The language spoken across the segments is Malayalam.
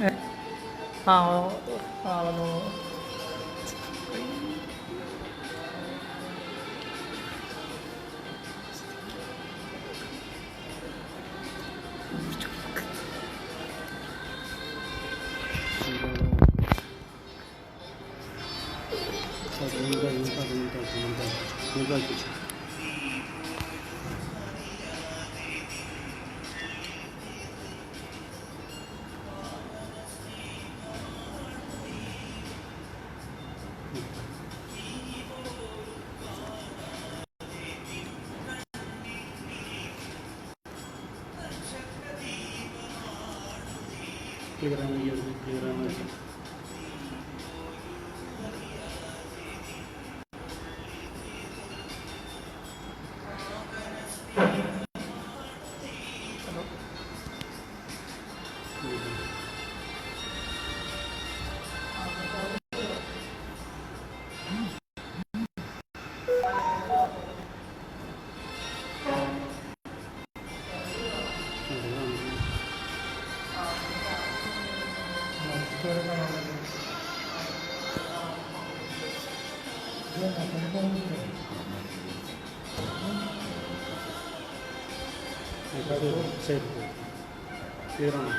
ഏ? ആ ആ വന്നു. ക്ലിയറാണ്. ശരി, ക്ലിയറാണ്.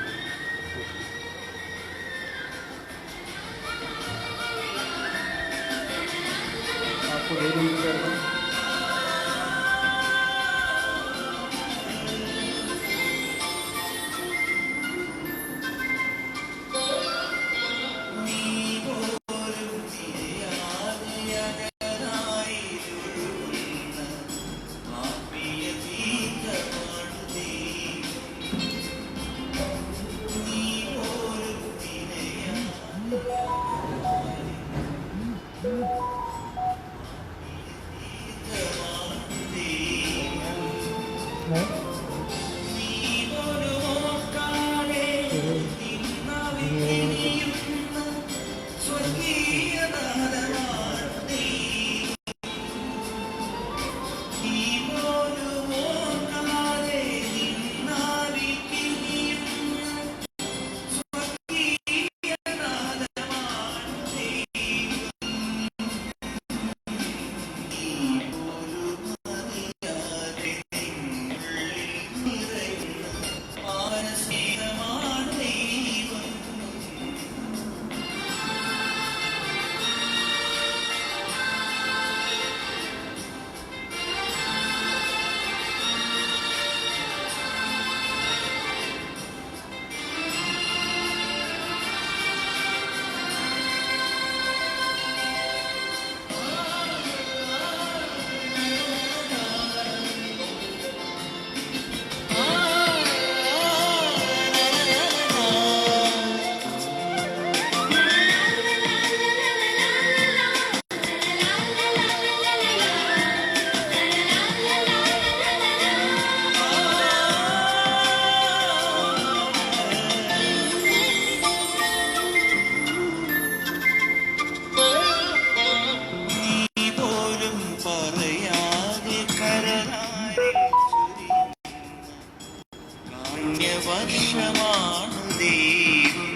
വർഷമാണ് ദൈവം,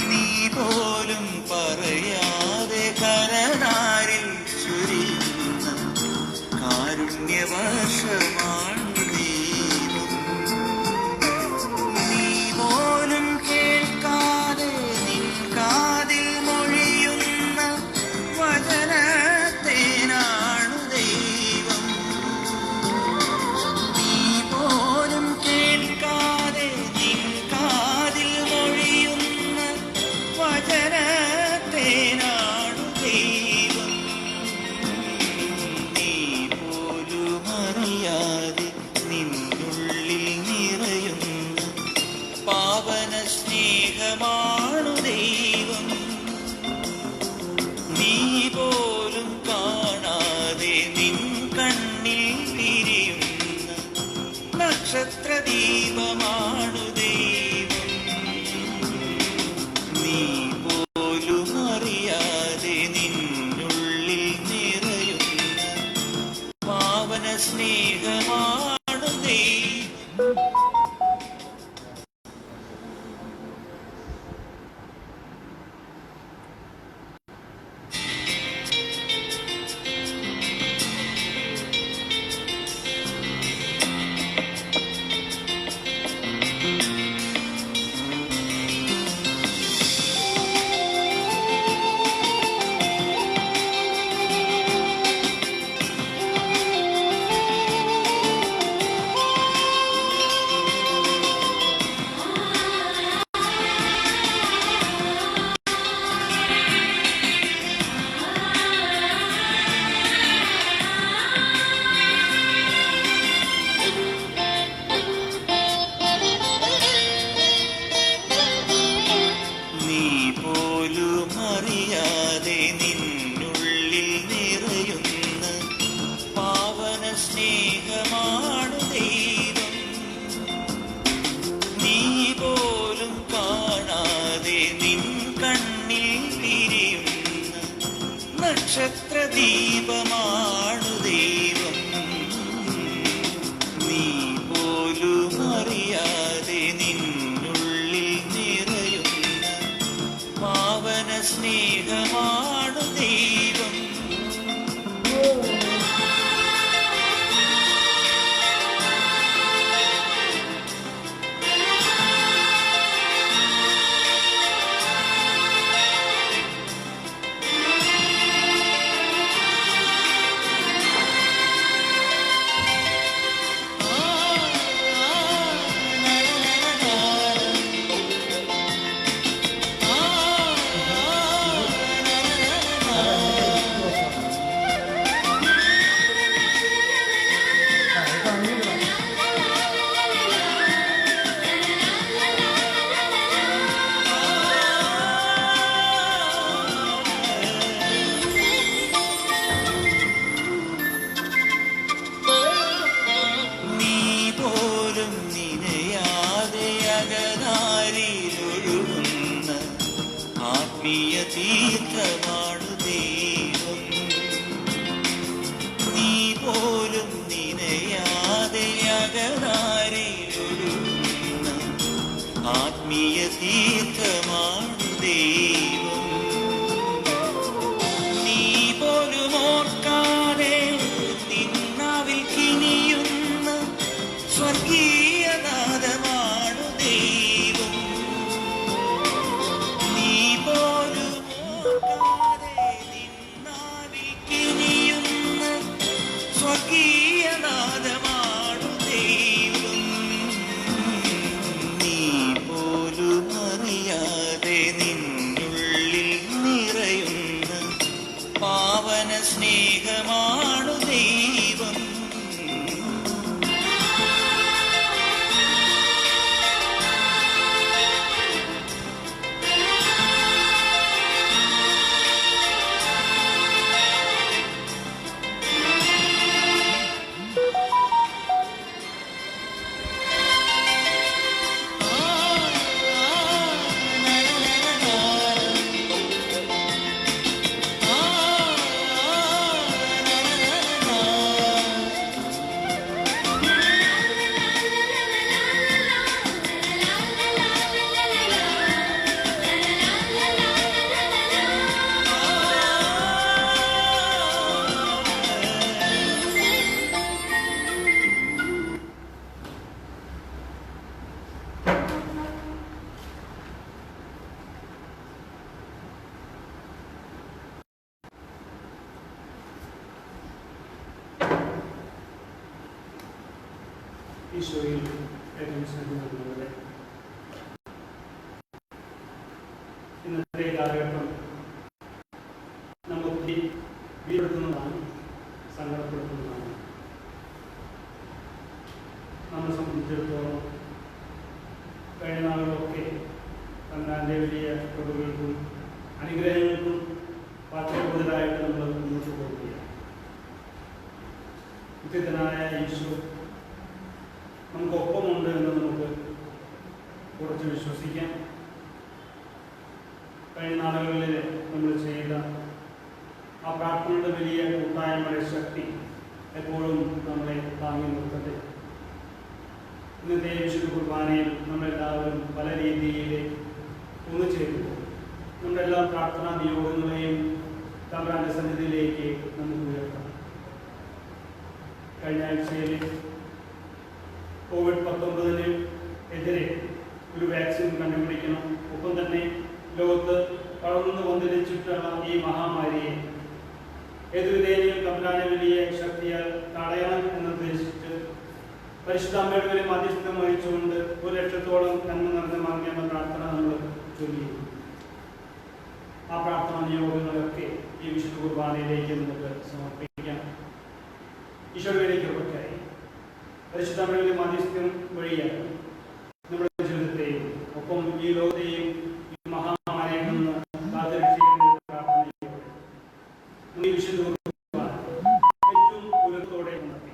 നീ പോലും പറയാതെ കരനാരിൽ ചൊരിയുന്ന കാരുണ്യവർഷമാണ് ദൈവം, നീ പോലും കേൾക്കാതെ നിൻ കാതിൽ മൊഴിയുന്ന വചനത്തേനാണ് ദൈവം, നീ പോലും കേൾക്കാതെ നിൻ കാതിൽ മൊഴിയുന്ന വചനത്തേനാണ് ദൈവം, നീ പോലും അറിയാതെ നിന്നുള്ളിൽ നിറയുന്ന പാവന സ്നേഹമാണു ദൈവം, നീ പോലും കാണാതെ നിൻ കണ്ണിൽ വിരിയുന്ന നക്ഷത്രദീപമാണു ദൈവം, നീ പോലും അറിയാതെ നിന്നുള്ളിൽ നിറയുന്ന പാവന സ്നേഹമാണു ദൈവം. നക്ഷത്രദീപമാണു ദൈവം. നീ പോലും അറിയാതെ നിന്നുള്ളിൽ നിറയുന്ന പാവന സ്നേഹമാണു ദൈവം. തീർത്ഥമാണു ദൈവം. നീ പോലും നിനയാതെ അകതാരിലൊഴുകുന്ന ആത്മീയ തീർത്ഥമാണു ദൈവം. നീ പോലും ഓർക്കാതെ നിന്നാവിൽ കിനിയുന്ന സ്വർഗീയനാദമാണു ദൈവം. നീ പോലും സ്വകീയനാദമാണു ദൈവം. നീ പോലും അറിയാതെ നിന്നുള്ളിൽ നിറയുന്ന പാവന സ്നേഹമാണു ദൈവം. ഈശോയിൽ ഏറ്റവും സ്നേഹമുള്ളവരെ, ഇന്നത്തെ കാലഘട്ടം നമുക്ക് വീഴ്ത്തുന്നതാണ്, സങ്കടപ്പെടുത്തുന്നതാണ്. നമ്മെ സംബന്ധിച്ചിടത്തോളം കഴിഞ്ഞ നാളുകളൊക്കെ തൻ്റെ വലിയ കഴിവുകൾക്കും അനുഗ്രഹങ്ങൾക്കും പാഠ്യബോധരായിട്ട് നമ്മൾ മുന്നോട്ട് പോവുകയാണ്. ഉചിതനായ ഈശോ നമുക്കൊപ്പമുണ്ട് എന്ന് നമുക്ക് കുറച്ച് വിശ്വസിക്കാം. കഴിഞ്ഞ നാളുകളിൽ നമ്മൾ ചെയ്ത ആ പ്രാർത്ഥനയുടെ വലിയ കൂട്ടായ്മയുടെ ശക്തി എപ്പോഴും നമ്മളെ താങ്ങി നിർത്തട്ടെ. ഇന്നത്തെ വിശുദ്ധ കുർബാനയിൽ നമ്മളെല്ലാവരും പല രീതിയിൽ ഒന്നുചേരുന്നു. നമ്മളെല്ലാ പ്രാർത്ഥനാ നിയോഗങ്ങളെയും തമ്പുരാന്റെ സന്നിധിയിലേക്ക് നമുക്ക് ഉയർത്താം. കഴിഞ്ഞ ആഴ്ചയിൽ COVID-19 എതിരെ ഒരു വാക്സിൻ കണ്ടുപിടിക്കണം. ഒപ്പം തന്നെ ലോകത്ത് വളർന്നു വന്നിരിച്ചിട്ടുള്ള ഈ മഹാമാരിയെ ഏതുവിധേനയും തമ്പുരാനെ വലിയ ശക്തിയാൽ തടയണം എന്ന് ഉദ്ദേശിച്ച് പരിശുദ്ധ അമ്മയുടെ വലിയ മധ്യസ്ഥം വഹിച്ചുകൊണ്ട് 1,00,000-ഓളം നന്മ നിറഞ്ഞ മാർഗ്ഗ പ്രാർത്ഥന നമ്മൾ ചൊല്ലിയിരുന്നു. ആ പ്രാർത്ഥനാ നിയോഗങ്ങളൊക്കെ ഈ വിശുദ്ധ കുർബാനയിലേക്ക് നമുക്ക് സമർപ്പിക്കാം. ഈശോയിലേക്ക് ഒക്കെയായി പരിശുദ്ധ അമ്മയുടെ മധ്യസ്ഥം വഴിയാണ് നമ്മുടെ ജീവിതത്തെയും ഒപ്പം ഈ ലോകത്തെയും ഈ മഹാമാരിയിൽ നിന്ന് കാത്തുരക്ഷിക്കുന്ന പ്രാർത്ഥനയോടെ ഈ വിശുദ്ധ കുർബാന ഏറ്റവും ഉയരത്തോടെ നടത്തി.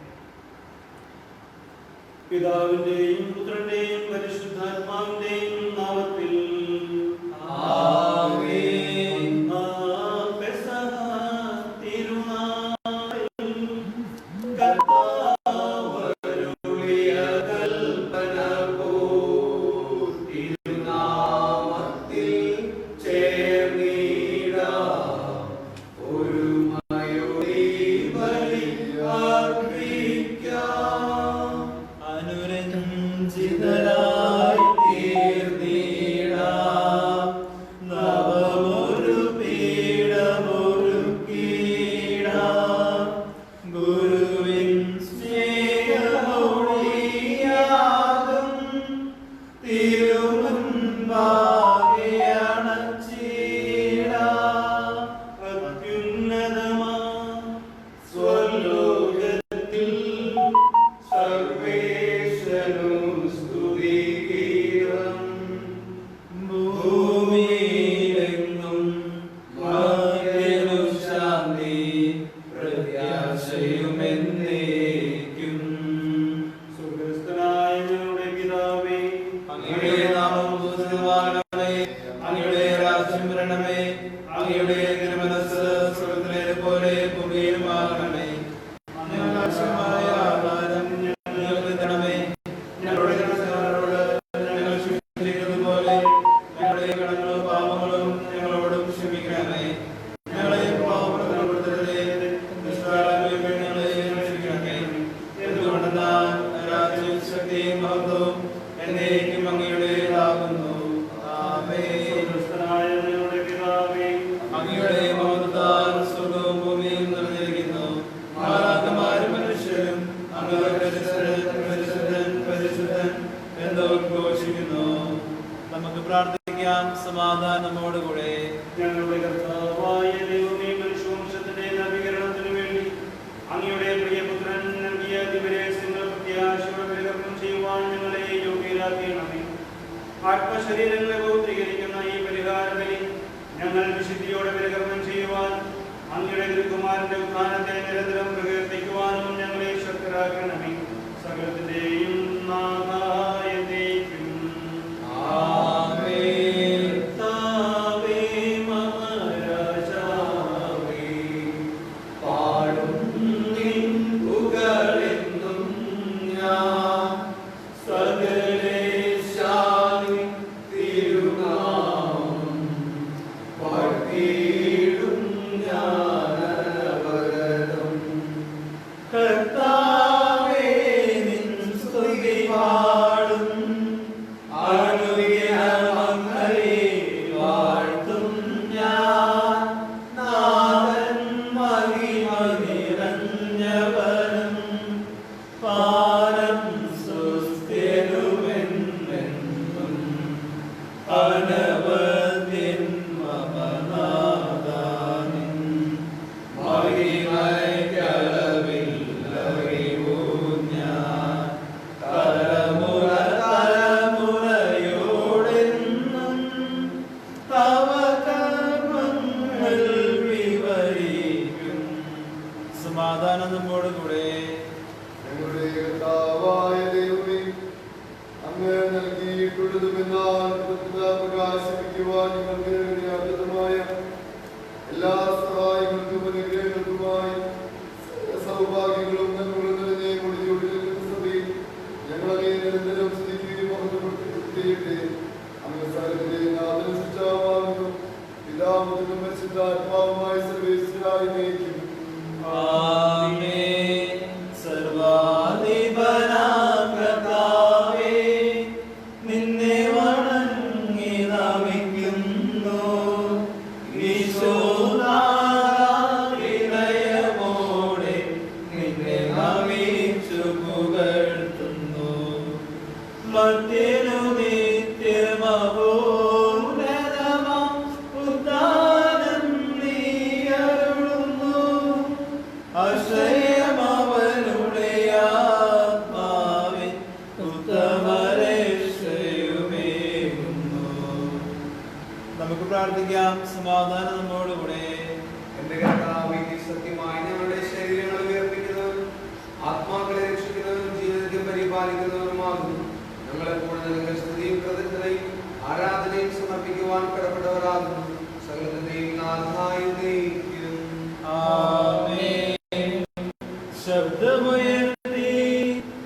പിതാവിന്റെയും പുത്രന്റെയും പരിശുദ്ധാത്മാവിന്റെയും നാമത്തിൽ ആമേൻ. എന്നോഘോഷിക്കുന്നു. നമുക്ക് പ്രാർത്ഥിക്കാം. സമാധാനം നമ്മോടുകൂടെ. ഞങ്ങളുടെ കർത്താവായ ദൈവമേ, മനുഷ്യവംശത്തിന്റെ നവീകരണത്തിനു വേണ്ടി അങ്ങയുടെ പ്രിയപുത്രൻ നൽകിയ ദിവരേശങ്ങൾ പ്രത്യാശയോടെ പരികർമ്മം ചെയ്യുവാൻ ഞങ്ങളെ യോഗ്യരാക്കണമേ. ആത്മശരീരങ്ങളെ പൗത്രീകരിക്കുന്ന ഈ പരിഹാര ബലി ഞങ്ങൾ വിശുദ്ധിയോടെ പരികർമ്മം ചെയ്യുവാൻ അങ്ങയുടെ തിരുക്കുമാരന്റെ ഉത്ഥാനത്തെ നിരന്തരം പ്രകീർത്തിക്കുവാനും ഞങ്ങളെ ശക്തരാക്കണമേ. സകലത്തിന്റെയും നാഥായ ദൈവം. ആമേൻ. താവേ മഹാരാജാവേ, പാടും നിൻ പുകഴെന്നും ഞാൻ. സകലേശാനി തിരുനാമം പാടിയിടും ഞാനവരതം. കർത്താവേ, നിൻ സ്തുതി പാടും. അനുഗ്രഹമങ്ങളെ വാഴ്ത്തും ഞാൻ. നാഥൻ മഹിമ നിറഞ്ഞവനും പാരം സുസ്ഥിരമെന്നെന്നും അനവധ്യൻ മമനാഥാനിൻ മഹിമയ്ക്കളവില്ലറിവൂ ഞാൻ. തലമുറ തലമുറയോടെന്നും തവ കർമ്മങ്ങൾ വിവരിക്കും. സമാധാനം നമ്മോടുകൂടെ. ഞങ്ങളുടെ കർത്താവായ ദൈവമേ, അങ്ങ് നൽകിയിട്ടുള്ളതുമെന്നാൽ കൃത്യത പ്രകാശിപ്പിക്കുവാൻ ഞങ്ങൾക്ക് അർഹതമായ എല്ലാ സഹായങ്ങൾക്കും അനുഗ്രഹങ്ങൾക്കുമായി സൗഭാഗ്യങ്ങളും നന്മകളും നിറഞ്ഞ മുടിചൂടിൽ സഭയിൽ ഞങ്ങളെ നിരന്തരം സ്തുതിക്കുകയും മഹത്വപ്പെടുത്തിയിട്ട് അങ്ങ് സകലത്തിന്റെ നാഥനും സൃഷ്ടാവാകുന്നു. പിതാവും പരിശുദ്ധാത്മാവുമായ സർവേശ്വരായി നയിക്കും. ആമേൻ. സർവാധിപനാം കർത്താവേ, നിന്നെ വണങ്ങി നമിക്കുന്നു. ഈശോനാമോടെ നിന്നെ നമിച്ചു പുകഴ്ത്തുന്നു. മധ്യനു നിത്യമഹോന്നതമാം ഉദ്ധാനം നീ അരുളുന്നു. അക്ഷയമവനുടെ ആത്മാവിൻ ഉത്തമരക്ഷയുമേകുന്നു. നമുക്ക് പ്രാർത്ഥിക്കാം. സമാധാനം നമ്മോടുകൂടെ. എന്റെ കർത്താവേ, സത്യമായി ഞങ്ങളുടെ ശരീരങ്ങളെ ഉയർപ്പിക്കുന്നവരും ആത്മാക്കളെ രക്ഷിക്കുന്നവരും ജീവിതത്തെ പരിപാലിക്കുന്നവരുമാകുന്നു. ഞങ്ങളെപ്പോൾ നിങ്ങളുടെ സ്തുതിയും കൃതജ്ഞതയും ആരാധനയും സമർപ്പിക്കുവാൻ കടപ്പെട്ടവരാകുന്നു. സകലത്തിന്റെയും നാഥായ ദൈവം. ആമേൻ. ശബ്ദമുയർത്തി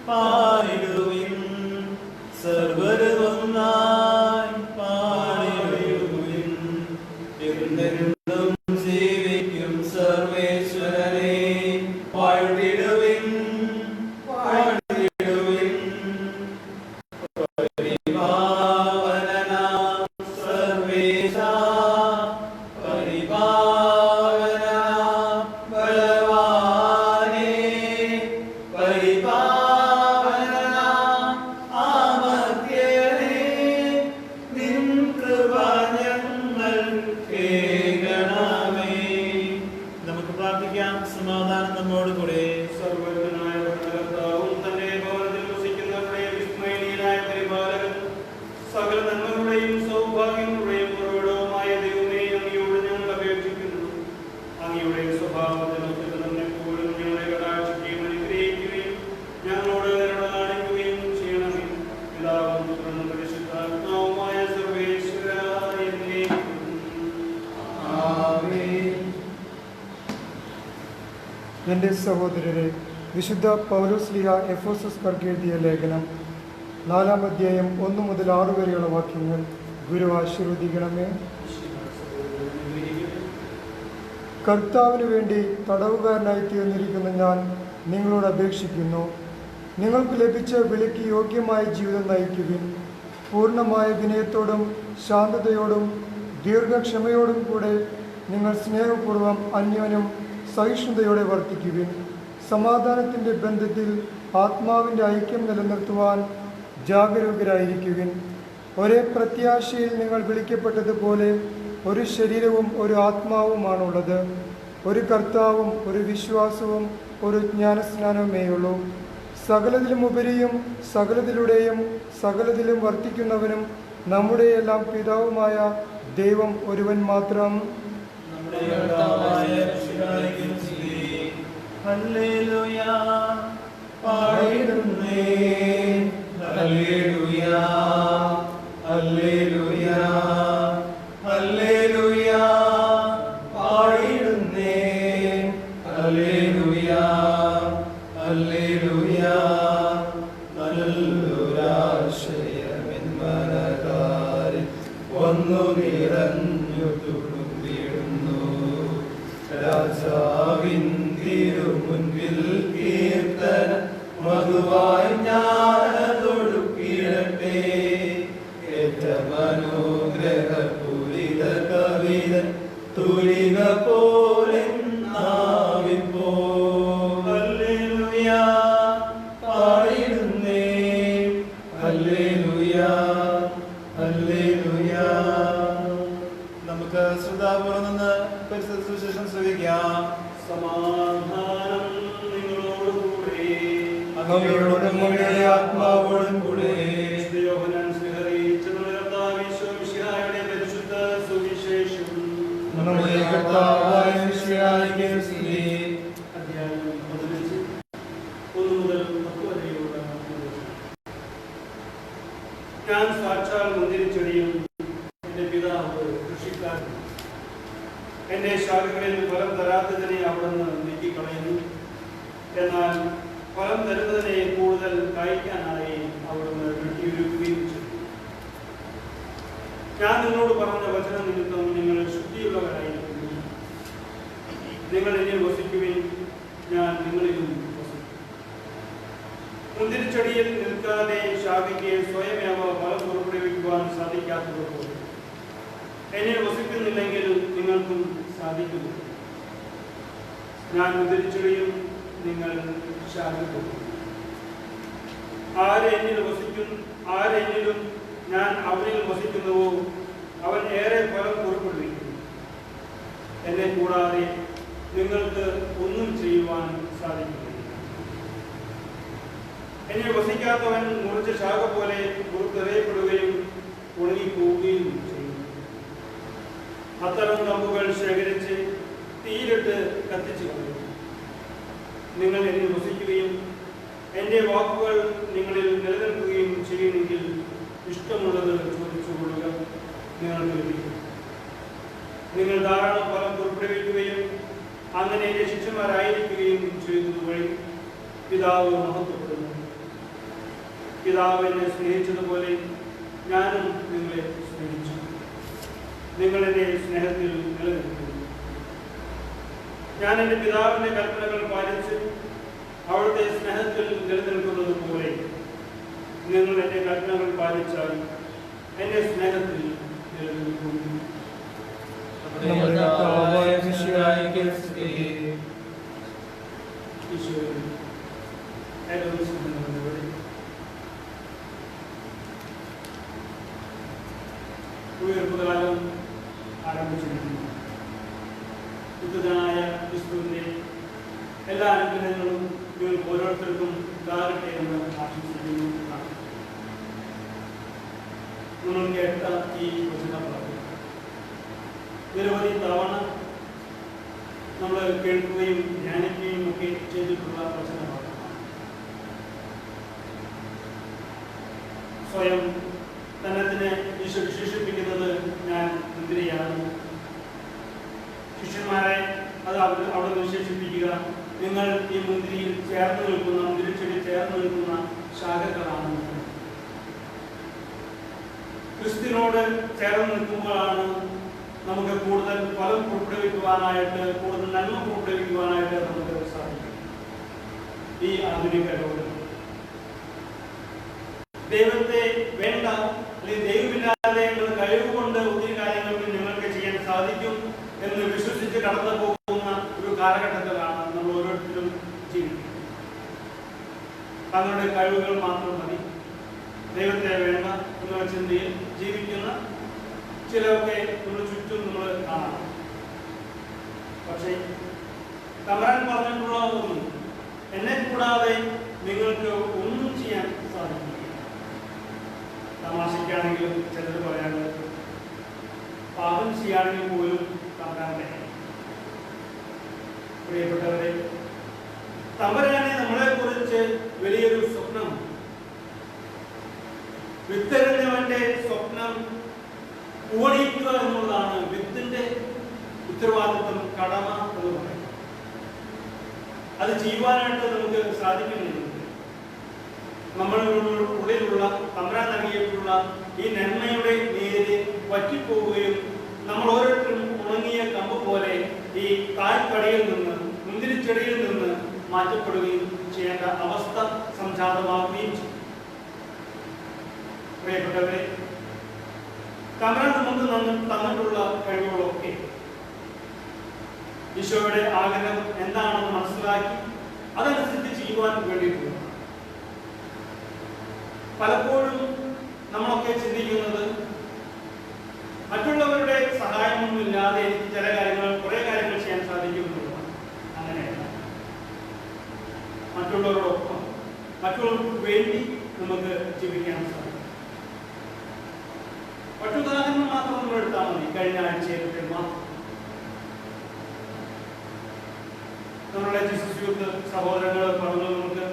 പാടിടുവിൻ. സർവ്വരും ഒന്നായി പാടിടുവിൻ. എന്നെന്നും ജീവിക്കും സർവേശ്വരനെ പാടിടുവിൻ. പാടിടുവിൻ. പരിപാവനനാം സർവേശാ, പരിപാവനനാം ബലവാനേ, പരിപാവനനാം അമർത്യനേ, നിൻ കൃപ ഞങ്ങൾ കേൾക്കണമേ. നമുക്ക് പ്രാർത്ഥിക്കാം. സമാധാനം നമ്മോടുകൂടെ. സർവ്വജ്ഞനായ കർത്താവും തന്റെ ഭവനത്തിൽ വസിക്കുന്നവരുടെ വിസ്മയനീയനായ പരിപാലകൻ, സകല നന്മകളുടെയും സൗഭാഗ്യങ്ങളുടെയും ഉറവിടവുമായ ദൈവമേ, അങ്ങയോട് ഞങ്ങൾ അപേക്ഷിക്കുന്നു. അങ്ങയുടെ സ്വഭാവത്തിനൊത്ത് നമ്മെപ്പോഴും ഞങ്ങളെ കടാക്ഷിക്കുകയും അനുഗ്രഹിക്കുകയും ഞങ്ങളോട് കരുണ കാണിക്കുകയും ചെയ്യണമേ. പിതാവും പുത്രനും പരിശുദ്ധാത്മാവുമായ സർവേശ്വരായ എന്നേക്കും. ആമേൻ. എൻ്റെ സഹോദരരെ, വിശുദ്ധ പൗലോസ്ലീഹ എഫെസോസ്കാർക്ക് എഴുതിയ ലേഖനം 4-ാം അധ്യായം 1 മുതൽ 6 വരെയുള്ള വാക്യങ്ങൾ ഗുരു ആശീർവദിക്കണമേ. കർത്താവിന് വേണ്ടി തടവുകാരനായി തീർന്നിരിക്കുന്ന ഞാൻ നിങ്ങളോട് അപേക്ഷിക്കുന്നു. നിങ്ങൾക്ക് ലഭിച്ച വിളിക്ക് യോഗ്യമായ ജീവിതം നയിക്കുവിൻ. പൂർണ്ണമായ വിനയത്തോടും ശാന്തതയോടും ദീർഘക്ഷമയോടും കൂടെ നിങ്ങൾ സ്നേഹപൂർവ്വം അന്യോന്യം സഹിഷ്ണുതയോടെ വർത്തിക്കുവിൻ. സമാധാനത്തിൻ്റെ ബന്ധത്തിൽ ആത്മാവിൻ്റെ ഐക്യം നിലനിർത്തുവാൻ ജാഗരൂകരായിരിക്കുവിൻ. ഒരേ പ്രത്യാശയിൽ നിങ്ങൾ വിളിക്കപ്പെട്ടതുപോലെ ഒരു ശരീരവും ഒരു ആത്മാവുമാണുള്ളത്. ഒരു കർത്താവും ഒരു വിശ്വാസവും ഒരു ജ്ഞാനസ്നാനവുമേയുള്ളൂ. സകലതിലും ഉപരിയും സകലതിലൂടെയും സകലതിലും വർത്തിക്കുന്നവനും നമ്മുടെ എല്ലാം പിതാവുമായ ദൈവം ഒരുവൻ മാത്രം. നമ്മുടെ കർത്താവായ മിശിഹായ്ക്ക് സ്തുതി. ഹല്ലേലൂയ. പാടിയിടുന്നേ ഹല്ലേലൂയ, ഹല്ലേലൂയ, ഹല്ലേലൂയ. പാടിയിടുന്നേ ഹല്ലേലൂയ, ഹല്ലേലൂയ. നല്ലൊരാശയമെന്മനകാരിൽ വന്നു നിറഞ്ഞു തുളുമ്പിടുന്നു. രാജാവിൻ തിരുമുൻപിൽ കീർത്തന മധുവായി ഞാനതൊടുക്കിടട്ടെ. ഏറ്റമനുഗ്രഹപൂരിത കവിത തുലിക പോലെ നാവിപ്പോ. ഹല്ലേലൂയ. പാടിയിടുന്നേ ഹല്ലേലൂയ, ഹല്ലേലൂയ. നമുക്ക് ശ്രദ്ധാപൂർവ്വം നിന്ന് പരിശുദ്ധ സുവിശേഷം ശ്രവിക്കാം. സമാധാനം നിങ്ങളോടുകൂടെ, അങ്ങയോടും അങ്ങയുടെ ആത്മാവോടും കൂടെ. യോഹന്നാൻ സ്വീകരിച്ച നമ്മുടെ കർത്താവ് യേശു മിശിഹായുടെ പരിശുദ്ധ സുവിശേഷം. നമ്മുടെ കർത്താവായ മിശിഹായ്ക്ക് സ്തുതി. അധ്യായം 15 1 മുതൽ 10 വരെയുള്ള വാക്യങ്ങൾ. ഞാൻ സാക്ഷാൽ മുന്തിരിച്ചെടിയും എന്റെ പിതാവ് കൃഷിക്കാരൻ. എന്റെ ശാഖകളിൽ ഫലം തരാത്തതിനെ അവിടുന്ന് നീക്കിക്കളയുന്നു. എന്നാൽ ഫലം തരുന്നതിനെ കൂടുതൽ കായ്ക്കാനായി അവിടുന്ന് വെട്ടിയൊരുക്കുകയും ചെയ്തു. ഞാൻ നിങ്ങളോട് പറഞ്ഞ വചന നിമിത്തം നിങ്ങൾ ശുദ്ധിയുള്ളവരായിരിക്കുന്നു. നിങ്ങൾ എന്നിൽ വസിക്കുവിൻ, ഞാൻ നിങ്ങളിലും വസിക്കും. മുന്തിരിച്ചെടിയിൽ നിൽക്കാതെ ശാഖയ്ക്ക് സ്വയമേവ ഫലം പുറപ്പെടുവിക്കുവാൻ സാധിക്കാത്തതുപോലെ എന്നിൽ വസിക്കുന്നില്ലെങ്കിൽ നിങ്ങൾക്കും സാധിക്കുന്നു. ഞാൻ മുന്തിരിച്ചെടിയും നിങ്ങൾ ശാഖയും. ആരെന്നിലും ഞാൻ അവനിൽ വസിക്കുന്നുവോ അവൻ ഏറെ ഫലം പുറപ്പെടുവിക്കുന്നു. എന്നെ കൂടാതെ നിങ്ങൾക്ക് ഒന്നും ചെയ്യുവാൻ സാധിക്കില്ല. എന്നെ വസിക്കാത്തവൻ മുറിച്ച ശാഖ പോലെ പുറത്തെറിയപ്പെടുകയും ഉണങ്ങിപ്പോവുകയും ചെയ്യും. അത്തരം കമ്പുകൾ ശേഖരിച്ച് തീയിലിട്ട് കത്തിച്ചു കളയും. നിങ്ങൾ എന്നിൽ വസിക്കുകയും എൻ്റെ വാക്കുകൾ നിങ്ങളിൽ നിലനിൽക്കുകയും ചെയ്യുമെങ്കിൽ ഇഷ്ടമുള്ളത് ചോദിച്ചുകൊള്ളുക, നിങ്ങൾക്ക് ലഭിക്കും. നിങ്ങൾ ധാരാളം ഫലം പുറപ്പെടുവിക്കുകയും അങ്ങനെ എൻ്റെ ശിഷ്യന്മാരായിരിക്കുകയും ചെയ്യുന്നത് വഴി പിതാവ് മഹത്വപ്പെടുന്നു. പിതാവ് എന്നെ സ്നേഹിച്ചതുപോലെ ഞാനും നിങ്ങളെ സ്നേഹിച്ചു. നിങ്ങൾ എൻ്റെ സ്നേഹത്തിൽ നിലനിൽക്കുന്നു. ഞാൻ എൻ്റെ പിതാവിൻ്റെ കൽപ്പനകൾ പാലിച്ച് അവിടുത്തെ സ്നേഹത്തിൽ നിലനിൽക്കുന്നത് പോലെ നിങ്ങൾ എൻ്റെ കൽപ്പനകൾ പാലിച്ചാൽ എൻ്റെ സ്നേഹത്തിൽ നിലനിൽക്കുന്നു. നമ്മുടെ കർത്താവായ മിശിഹായ്ക്ക് സ്തുതി. ഈശോയെ ഉയർപ്പുകാലം ആരംഭിച്ചിരിക്കുന്നു. ബുദ്ധനായ ക്രിസ്തുവിന്റെ എല്ലാ അനുഗ്രഹങ്ങളും നിങ്ങൾക്ക് ഓരോരുത്തർക്കും ഉണ്ടാകട്ടെ എന്ന് ആശംസിക്കുന്നു. നിങ്ങൾ കേട്ട ഈ വചനപ്രവചനം നിരവധി തവണ നമ്മൾ കേൾക്കുകയും ധ്യാനിക്കുകയും ഒക്കെ ചെയ്തിട്ടുള്ള വചനമാണ്. സ്വയം തന്നെ ഈശോ വിശേഷിപ്പിക്കുന്നത് ഞാൻ മുന്തിരിയാണ്. ശിഷ്യന്മാരെ അത് അവിടെ വിശേഷിപ്പിക്കുക, നിങ്ങൾ ഈ മുന്തിരിയിൽ ചേർന്ന് നിൽക്കുന്ന, മുന്തിരിച്ചെടി ചേർന്ന് നിൽക്കുന്ന ശാഖകളാണ്. ക്രിസ്തുവിനോട് ചേർന്ന് നിൽക്കുമ്പോഴാണ് നമുക്ക് കൂടുതൽ ഫലം പുറപ്പെടുവിക്കുവാനായിട്ട്, കൂടുതൽ നന്മ പുറപ്പെടുവിക്കുവാനായിട്ട് നമുക്ക് സാധിക്കും. ഈ ആധുനിക ലോകം ദൈവത്തെ വേണ്ട, അല്ലെങ്കിൽ ദൈവമില്ലാതെ കഴിവുകൊണ്ട് ഒത്തിരി കാര്യങ്ങൾക്ക് നിങ്ങൾക്ക് ചെയ്യാൻ സാധിക്കും എന്ന് വിശ്വസിച്ച് കടന്നു പോകുന്ന ഒരു കാലഘട്ടത്തിലാണ് നമ്മൾ ഓരോരുത്തരും ജീവിക്കുന്നത്. തങ്ങളുടെ കഴിവുകൾ മാത്രം മതി, ദൈവത്തെ വേണ്ട എന്നുള്ള ചിന്തയിൽ ജീവിക്കുന്ന ചിലരൊക്കെ നമ്മുടെ ചുറ്റും നമ്മൾ കാണാം. പക്ഷേ തമ്പുരാൻ പറഞ്ഞിട്ടുള്ള ഒന്നും, എന്നെ കൂടാതെ നിങ്ങൾക്ക് ഒന്നും ചെയ്യാൻ സാധിക്കില്ല. തമാശയ്ക്കാണെങ്കിലും ചിലർ പറയാറുണ്ട്, പാപം ചെയ്യുകയാണെങ്കിൽ പോലും തമ്പുരാൻ വേണം. പ്രിയപ്പെട്ടവരെ, തമ്പുരാനെ നമ്മളെ കുറിച്ച് വലിയൊരു സ്വപ്നം, വിത്തെറിഞ്ഞവന്റെ സ്വപ്നം ഓടിക്കുക എന്നുള്ളതാണ് വിത്തിന്റെ ഉത്തരവാദിത്വം, കടമ എന്ന് പറയുന്നത്. അത് ചെയ്യുവാനായിട്ട് നമുക്ക് സാധിക്കുന്നില്ല. നമ്മളുടെ ഉള്ളിലുള്ള തമ്പുരാൻ നൽകിയിട്ടുള്ള ഈ നന്മയുടെ നീര് വറ്റിപ്പോവുകയും നമ്മൾ ഓരോരുത്തരും ഉണങ്ങിയ കമ്പ് പോലെ ഈ കാൽക്കടിയിൽ നിന്ന്, മുന്തിരിച്ചെടിയിൽ നിന്ന് മാറ്റപ്പെടുകയും ചെയ്യേണ്ട അവസ്ഥ സംജാതമാവുകയും ചെയ്യും. പ്രിയപ്പെട്ടവരെ, തമ്പുരാൻ നമുക്ക് തന്നിട്ടുള്ള കഴിവുകളൊക്കെ ഈശോയുടെ ആഗ്രഹം എന്താണെന്ന് മനസ്സിലാക്കി അതനുസരിച്ച് ചെയ്യുവാൻ വേണ്ടിയിട്ടുള്ള, പലപ്പോഴും നമ്മളൊക്കെ ചിന്തിക്കുന്നത് മറ്റുള്ളവരുടെ സഹായമൊന്നുമില്ലാതെ എനിക്ക് ചില കാര്യങ്ങൾ, കുറെ കാര്യങ്ങൾ ചെയ്യാൻ സാധിക്കുമെന്നുള്ളതാണ്. അങ്ങനെയല്ല. മറ്റുള്ളവരോടൊപ്പം, മറ്റുള്ളവർക്ക് വേണ്ടി നമുക്ക് ജീവിക്കാൻ സാധിക്കും. മറ്റുദാഹരണം മാത്രം നമ്മൾ എടുത്താൽ മതി. കഴിഞ്ഞ ആഴ്ചയിലത്തെ മാത്രം നമ്മളുടെ ജീസസ് യൂത്ത് സഹോദരങ്ങൾ പറഞ്ഞു, നമുക്ക്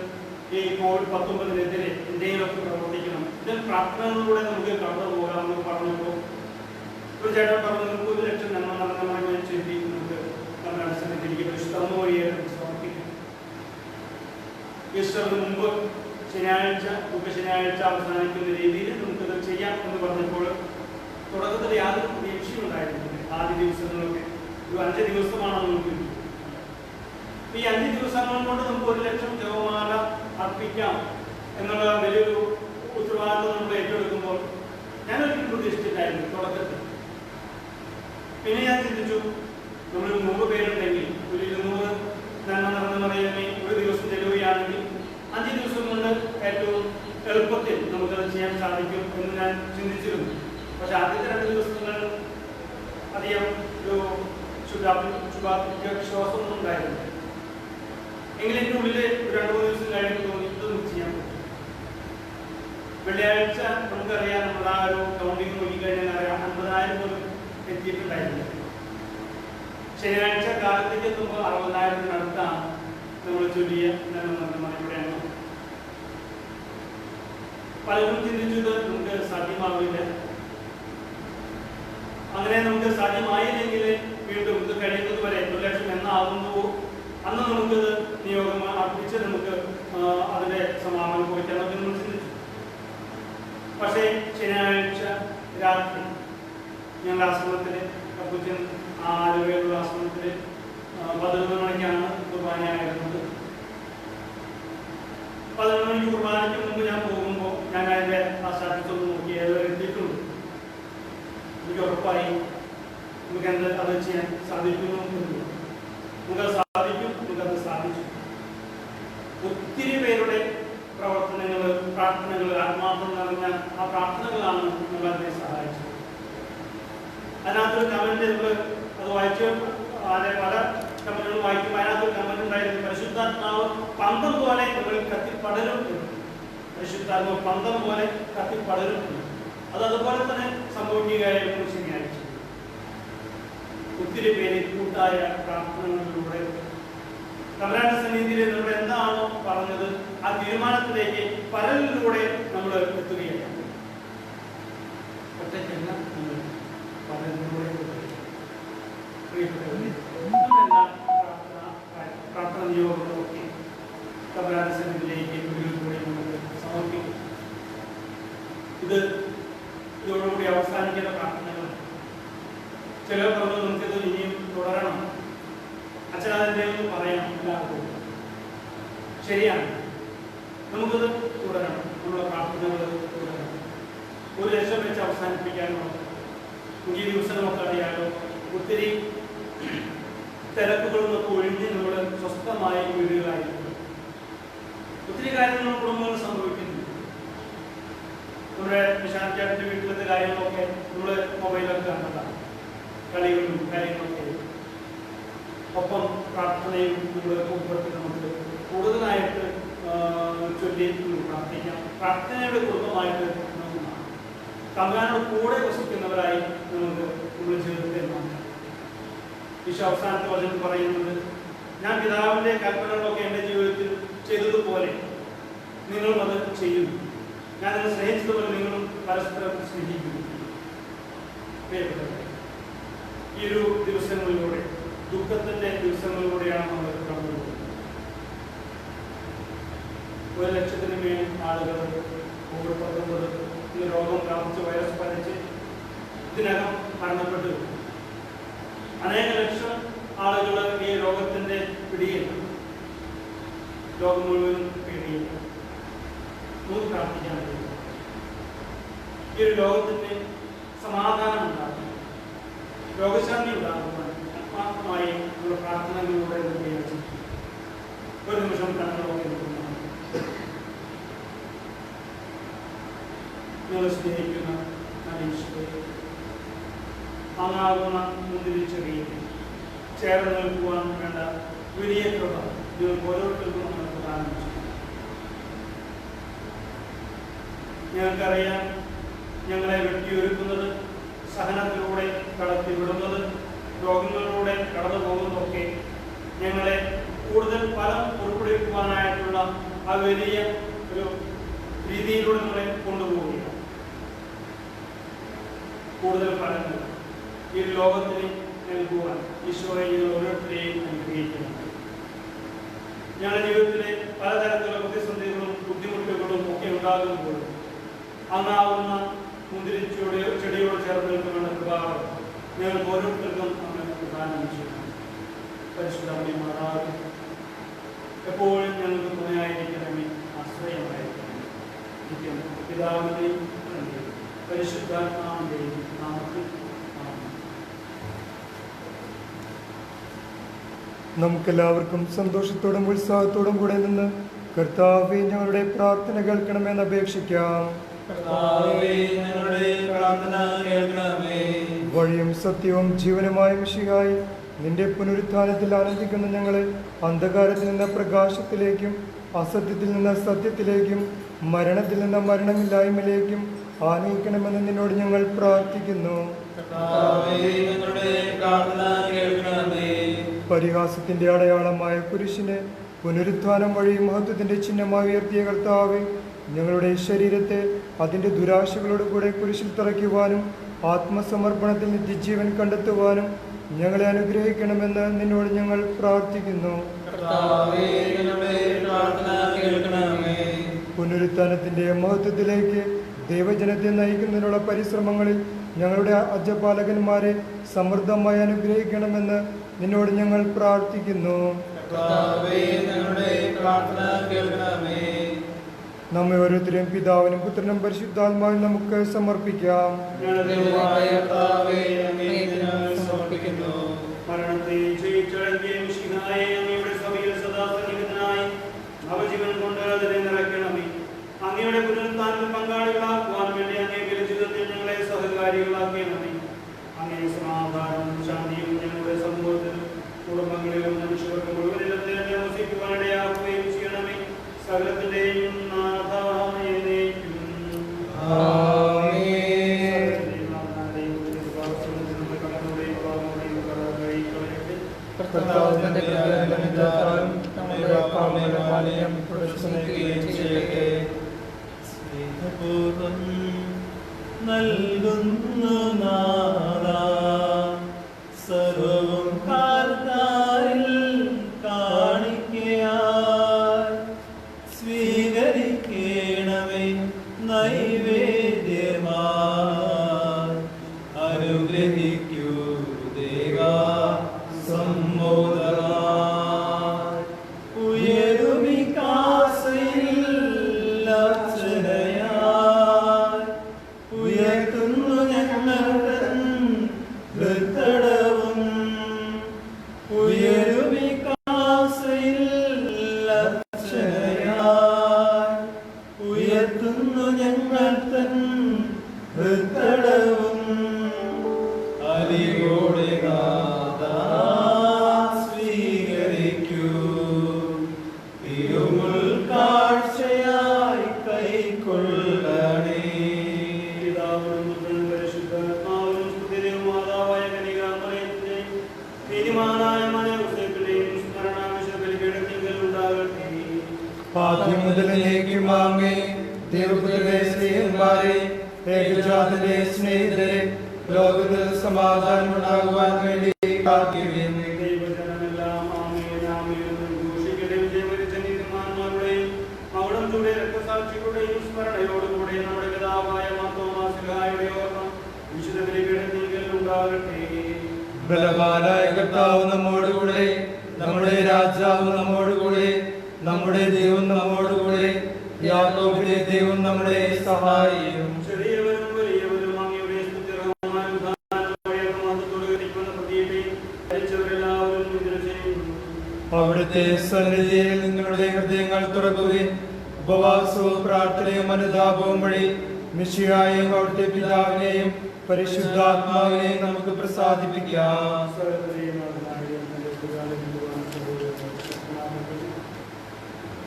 ഈ COVID-19-നെതിരെ എന്തെങ്കിലുമൊക്കെ പ്രവർത്തിക്കണം, ഇതിൽ പ്രാർത്ഥനകളിലൂടെ നമുക്ക് കടന്നു പോകാമെന്ന് പറഞ്ഞപ്പോൾ ഒരു ചേട്ടൻ പറഞ്ഞു, നമുക്ക് 1 ലക്ഷം നന്മ ചൊല്ലി നമുക്ക് നമ്മുടെ അനുസരിച്ചിരിക്കും വിശുദ്ധമോ സമർപ്പിക്കാം. ഈസ്റ്ററിന് മുമ്പ് ശനിയാഴ്ച, ശനിയാഴ്ച അവസാനിക്കുന്ന രീതിയിൽ നമുക്കത് ചെയ്യാം എന്ന് പറഞ്ഞപ്പോൾ തുടക്കത്തിൽ യാതൊരു പ്രതീക്ഷയും ഉണ്ടായിരുന്നില്ല. ആദ്യ ദിവസങ്ങളൊക്കെ ഒരു 5 ദിവസമാണ് നമുക്ക്. ഈ 5 ദിവസങ്ങൾ കൊണ്ട് നമുക്ക് 1 ലക്ഷം ജപമാല അർപ്പിക്കാം എന്നുള്ള വലിയൊരു ഉത്തരവാദിത്വം നമ്മൾ ഏറ്റെടുക്കുമ്പോൾ ഞാനൊരിക്കലും പ്രതീക്ഷിച്ചിട്ടായിരുന്നു തുടക്കത്തിൽ. പിന്നെ ഞാൻ ചിന്തിച്ചു, നമ്മൾ 100 പേരുണ്ടെങ്കിൽ ഒരു 200 നന്മ നടന്നു പറയുകയും ഒരു ദിവസം ചെലവുകയാണെങ്കിൽ 5 ദിവസം കൊണ്ട് ഏറ്റവും എളുപ്പത്തിൽ നമുക്കത് ചെയ്യാൻ സാധിക്കും എന്ന് ഞാൻ ചിന്തിച്ചിരുന്നു. പക്ഷെ ആദ്യത്തെ 2 ദിവസങ്ങൾ അധികം ഒരു വിശ്വാസമൊന്നും ഉണ്ടായിരുന്നു. എങ്കിലും എൻ്റെ ഉള്ളിൽ 2-3 ദിവസം കഴിഞ്ഞ് തോന്നി ഇതൊന്നും ചെയ്യാൻ പറ്റും. വെള്ളിയാഴ്ച നമുക്കറിയാം, നമ്മൾ ആ ഒരു കൗണ്ടിങ് നോക്കിക്കഴിഞ്ഞാൽ അറിയാം 50,000 പോലും എത്തിയിട്ടുണ്ടായിരുന്നു. ശനിയാഴ്ച കാലത്തേക്ക് എത്തുമ്പോൾ 60,000-അടുത്താണ് നമ്മൾ ചൊല്ലിയ ഇവിടെയാണ്. പലരും ചിന്തിച്ചത് നമുക്ക് സാധ്യമാവില്ല. അങ്ങനെ നമുക്ക് സാധ്യമായില്ലെങ്കിൽ വീണ്ടും ഇത് കഴിയുന്നത് വരെ 1 ലക്ഷം എന്നാകുന്നുവോ അന്ന് നമുക്കത് നിയോഗം അർപ്പിച്ച് നമുക്ക് അതിന്റെ സമാപനം കുറിക്കാനൊക്കെ നമ്മൾ ചിന്തിച്ചു. പക്ഷേ ശനിയാഴ്ച രാത്രി ഞങ്ങളുടെ ആശ്രമത്തില്, കപ്പുച്ചൻ ആലുവയിലുള്ള ആശ്രമത്തില് 11 മണിക്കാണ് കുർബാനയായിരുന്നത്. 11 മണിക്ക് കുർബാനയ്ക്ക് മുമ്പ് ഞാൻ പോകുമ്പോൾ ഞാൻ അതിന്റെ ആ സ്റ്റാറ്റസ് ഒന്ന് നോക്കി, ഏതുവരെ എത്തിയിട്ടുണ്ട്. എനിക്ക് ഉറപ്പായി നമുക്കെന്ത് അത് ചെയ്യാൻ സാധിക്കുന്നു. നമുക്കത് സാധിക്കും, നമുക്കത് സാധിച്ചു. ഒത്തിരി പേരുടെ പ്രവർത്തനങ്ങൾ, പ്രാർത്ഥനകൾ, ആത്മാർത്ഥം നിറഞ്ഞ ആ പ്രാർത്ഥനകളാണ് നമ്മളെ സഹായിച്ചത്. അതിനകത്തൊരു കമന്റ് നമ്മൾ അത് വായിച്ച് പല കമന്റുകൾ വായിക്കുമ്പോൾ അതിനകത്തൊരു കമന്റ് ഉണ്ടായിരുന്നു, പരിശുദ്ധാത്മാവ് പന്തം പോലെ നമ്മൾ കത്തിപ്പടരും. പരിശുദ്ധാത്മാവ് പന്തം പോലെ കത്തിപ്പടരും. അത് അതുപോലെ തന്നെ സംഭവിക്കുകയായിരുന്നു ശനിയാഴ്ച. ഒത്തിരി പേര് കൂട്ടായ പ്രാർത്ഥനകളിലൂടെ തമ്പുരാന്റെ സന്നിധിയിൽ നമ്മൾ എന്താണോ പറഞ്ഞത് ആ തീരുമാനത്തിലേക്ക് പലരിലൂടെ നമ്മൾ എത്തുകയാണ്. ഒറ്റയ്ക്കല്ല, നമ്മൾ പലരിലൂടെ പ്രാർത്ഥന നിയോഗങ്ങളൊക്കെ തമ്പുരാന്റെ സന്നിധിയിലേക്ക് കൂടി നമുക്ക് സമർപ്പിക്കും. ഇതോടുകൂടി അവസാനിക്കുന്ന പ്രാർത്ഥനകൾ. ചിലർ പറഞ്ഞു നമുക്കിത് ഇനിയും തുടരണം, അച്ഛനതിൻ്റെ പറയണം എല്ലാവർക്കും. ശരിയാണ്, നമുക്കത് തുടരണം, നമ്മുടെ പ്രാർത്ഥനകൾ തുടരണം. 1 ലക്ഷം വെച്ച് അവസാനിപ്പിക്കാനോ ഈ ദിവസങ്ങളൊക്കെ അറിയാലോ, ഒത്തിരി തിരക്കുകളിൽ നിന്നൊക്കെ ഒഴിഞ്ഞ് നമ്മൾ സ്വസ്ഥമായി വീടുകളായിരിക്കും. ഒത്തിരി കാര്യങ്ങൾ കുടുംബങ്ങൾ സംഭവിക്കുന്നു. നമ്മുടെ വിശാന്തിന്റെ വീട്ടിലത്തെ കാര്യങ്ങളൊക്കെ നമ്മൾ മൊബൈലൊക്കെ കണ്ടതാണ്. കളികളും കാര്യങ്ങളൊക്കെ ഒപ്പം പ്രാർത്ഥനയും നമ്മുടെ കുടുംബത്തിൽ നമുക്ക് കൂടുതലായിട്ട് ചൊല്ലി പ്രാർത്ഥിക്കാം. പ്രാർത്ഥനയുടെ കുടുംബമായിട്ട് നമുക്ക് മാറാം. തമ്പുരാനോട് കൂടെ വസിക്കുന്നവരായി നമുക്ക് നമ്മുടെ ജീവിതത്തെ മാറ്റാം. ഈശോ അവസാനത്തെ വചനം പറയുന്നത്, ഞാൻ പിതാവിൻ്റെ കൽപ്പനകളൊക്കെ എൻ്റെ ജീവിതത്തിൽ ചെയ്തതുപോലെ നിങ്ങളും അത് ചെയ്യുന്നു. ഞാൻ നിങ്ങളെ സ്നേഹിച്ചതുപോലെ നിങ്ങളും പരസ്പരം സ്നേഹിക്കുന്നു. ഈ ഒരു ദിവസങ്ങളിലൂടെ, ദുഃഖത്തിൻ്റെ ദിവസങ്ങളിലൂടെയാണ് നമ്മൾ കടന്നു പോകുന്നത്. 1,00,000 മേൽ ആളുകൾ കോവിഡ്-19 ഈ രോഗം പ്രാപിച്ച് വൈറസ് പരച്ച് ഇതിനകം മരണപ്പെട്ടു. അനേക ലക്ഷം ആളുകൾ ഈ രോഗത്തിൻ്റെ പിടിയിൽ, ലോകം മുഴുവൻ പിടിയിൽ. നമുക്ക് പ്രാർത്ഥിക്കാൻ കഴിയും. ഈ ഒരു ലോകത്തിന് സമാധാനം ഉണ്ടാകും, രോഗശാന്തി ഉണ്ടാകുവാൻ ആത്മാർത്ഥമായി നമ്മുടെ പ്രാർത്ഥനകളിലൂടെ വിചാരിച്ചു. ഒരു നിമിഷം കണ്ണുകളൊക്കെ എടുക്കുന്നതാണ്. നിങ്ങൾ സ്നേഹിക്കുന്ന ഈശോയെ, അങ്ങാവുന്ന മുന്തിരിച്ചെടിയിൽ ചേർന്ന് നിൽക്കുവാൻ വേണ്ട വലിയ കൃപ നിങ്ങൾക്ക് ഓരോരുത്തർക്കും നമ്മൾ പ്രദാനം ചെയ്യും. ഞങ്ങൾക്കറിയാം, ഞങ്ങളെ വെട്ടിയൊരുക്കുന്നത്, സഹനത്തിലൂടെ കടത്തിവിടുന്നത്, രോഗങ്ങളിലൂടെ കടന്നു പോകുന്നതൊക്കെ ഞങ്ങളെ കൂടുതൽ ഫലം ഉൾപ്പെടുത്തുവാനായിട്ടുള്ള ആ വലിയ ഒരു രീതിയിലൂടെ നമ്മളെ കൊണ്ടുപോവുകയാണ്. കൂടുതൽ ഫലങ്ങൾ ഈ ലോകത്തിന് നൽകുവാൻ ഈശോയെ ഞങ്ങൾ ഓരോരുത്തരെയും അനുഗ്രഹിക്കുന്നു. ഞങ്ങളുടെ ജീവിതത്തിലെ പലതരത്തിലുള്ള പ്രതിസന്ധികളും ബുദ്ധിമുട്ടുകളും ഒക്കെ ഉണ്ടാകുമ്പോൾ അങ്ങാവുന്ന ചെടിയോട് ചേർന്ന് നിൽക്കുന്ന കൃപാവ് ഞങ്ങൾക്ക് ഓരോരുത്തർക്കും നമ്മൾ പ്രദാനം ചെയ്യുന്നു. പരിശുദ്ധ മാതാവ് എപ്പോഴും ഞങ്ങൾക്ക് തുണയായിരിക്കണമേ, ആശ്രയമായിരിക്കണം. നിത്യം പിതാവിൻ്റെയും പരിശുദ്ധാത്മാവിൻ്റെയും നാമത്തിൽ നമുക്കെല്ലാവർക്കും സന്തോഷത്തോടും ഉത്സാഹത്തോടും കൂടെ നിന്ന് കർത്താവേ ഞങ്ങളുടെ പ്രാർത്ഥന കേൾക്കണമെന്ന് അപേക്ഷിക്കാം. വഴിയും സത്യവും ജീവനുമായ മിശിഹായി നിന്റെ പുനരുത്ഥാനത്തിൽ ആനന്ദിക്കുന്ന ഞങ്ങളെ അന്ധകാരത്തിൽ നിന്ന് പ്രകാശത്തിലേക്കും അസത്യത്തിൽ നിന്ന് സത്യത്തിലേക്കും മരണത്തിൽ നിന്ന് മരണമില്ലായ്മയിലേക്കും ആനയിക്കണമെന്ന് നിന്നോട് ഞങ്ങൾ പ്രാർത്ഥിക്കുന്നു. പരിഹാസത്തിന്റെ അടയാളമായ കുരിശിനെ പുനരുത്ഥാനം വഴി മഹത്വത്തിന്റെ ചിഹ്നമായി ഉയർത്തിയ കർത്താവേ, ഞങ്ങളുടെ ശരീരത്തെ അതിൻ്റെ ദുരാശകളോട് കൂടെ കുരിശിൽ തറയ്ക്കുവാനും ആത്മസമർപ്പണത്തിൽ നിത്യജീവൻ കണ്ടെത്തുവാനും ഞങ്ങളെ അനുഗ്രഹിക്കണമെന്ന് നിന്നോട് ഞങ്ങൾ പ്രാർത്ഥിക്കുന്നു. പുനരുത്ഥാനത്തിന്റെ മഹത്വത്തിലേക്ക് ദൈവജനത്തെ നയിക്കുന്നതിനുള്ള പരിശ്രമങ്ങളിൽ ഞങ്ങളുടെ അജപാലകന്മാരെ സമൃദ്ധമായി അനുഗ്രഹിക്കണമെന്ന് നിന്നോട് ഞങ്ങൾ പ്രാർത്ഥിക്കുന്നു. നമ്മെ ഓരോരുത്തരെയും പിതാവിനും പുത്രനും പരിശുദ്ധാത്മാവിനും നമുക്ക് സമർപ്പിക്കാം. മരണത്തെ ജയിച്ചടങ്ങിയ മിശിഹായെ അങ്ങയുടെ സഭയിൽ സദാ സന്നിഹിതനായി നവജീവൻ കൊണ്ട് അതിനെ നിറയ്ക്കണമേ. അങ്ങയുടെ പുനരുത്ഥാനത്തിൽ പങ്കാളികളാക്കുവാൻ വേണ്ടി അങ്ങയുടെ ജീവിതത്തിൽ ഞങ്ങളെ സഹകാരികളാക്കണമേ. അങ്ങേ സമാധാനവും ശാന്തിയും ഞങ്ങളുടെ സമൂഹത്തിലും കുടുംബങ്ങളിലും മനുഷ്യർക്ക് മുഴുവനിലും വസിക്കുവാനിടയാക്കുകയും ചെയ്യണമേ. സകലത്തിന്റെയും നാഥായേക്കും നൽകുന്നു നാദാ സർവ്വവും കാർത്താരിൽ കാണിക്കയായി സ്വീകരിക്കണമേ നൈവേദ്യമായി അനുഗ്രഹിക്കൂ ദേവാ സമ്മോദമായി ഉയരുമി കാസയിൽ അർച്ചനയായി ഉയർത്തുന്നു ഞങ്ങൾ ഹൃത്തടവും ഉയരുമി കാസയിൽ അർച്ചനയായി എന്നേക്കും ആമേൻ. ദൈവപുത്രരെ സ്നേഹന്മാരെ, ഏകജാതന്റെ സ്നേഹിതരെ, ലോകത്തിൽ സമാധാനം ഉണ്ടാകുവാൻ വേണ്ടി പ്രാർത്ഥിക്കുവിൻ. ദൈവജനമെല്ലാം ആമേൻ ആമേൻ എന്ന് ഘോഷിക്കട്ടെ. വിജയമരിച്ച നീതിമാന്മാരുടെയും മൗഢ്യങ്ങളുടെ രക്തസാക്ഷികളുടെയും സ്മരണയോടുകൂടെ നമ്മുടെ പിതാവായ മാർത്തോമാ ശ്ലീഹായുടെ ഓർമ്മ വിശുദ്ധ ബലിപീഠത്തിൽ ഉണ്ടാകട്ടെ. ബലവാനായ കർത്താവ് നമ്മോടുകൂടെ, നമ്മുടെ രാജാവ് നമ്മോടുകൂടെ, നമ്മുടെ ദൈവം നമ്മോടുകൂടെ, യാക്കോബിലെ ദൈവം നമ്മുടെ സഹായിയും. ചെറിയവരും വലിയവരും അങ്ങയുടെ സ്തുത്യർഹമായ ഉദ്ധാനത്തോടെ മഹത്വത്തോടെ ഉയർത്തിക്കുന്ന പ്രതീക്ഷയും മരിച്ചവരെല്ലാവരും നിദ്ര ചെയ്യുന്നു. അവിടുത്തെ സന്നിധിയിൽ നിങ്ങളുടെ ഹൃദയങ്ങൾ തുറക്കുകയും ഉപവാസവും പ്രാർത്ഥനയും അനുതാപവും വഴി മിശിഹായെയും അവിടുത്തെ പിതാവിനെയും പരിശുദ്ധാത്മാവിനെയും നമുക്ക് പ്രസാദിപ്പിക്കാം.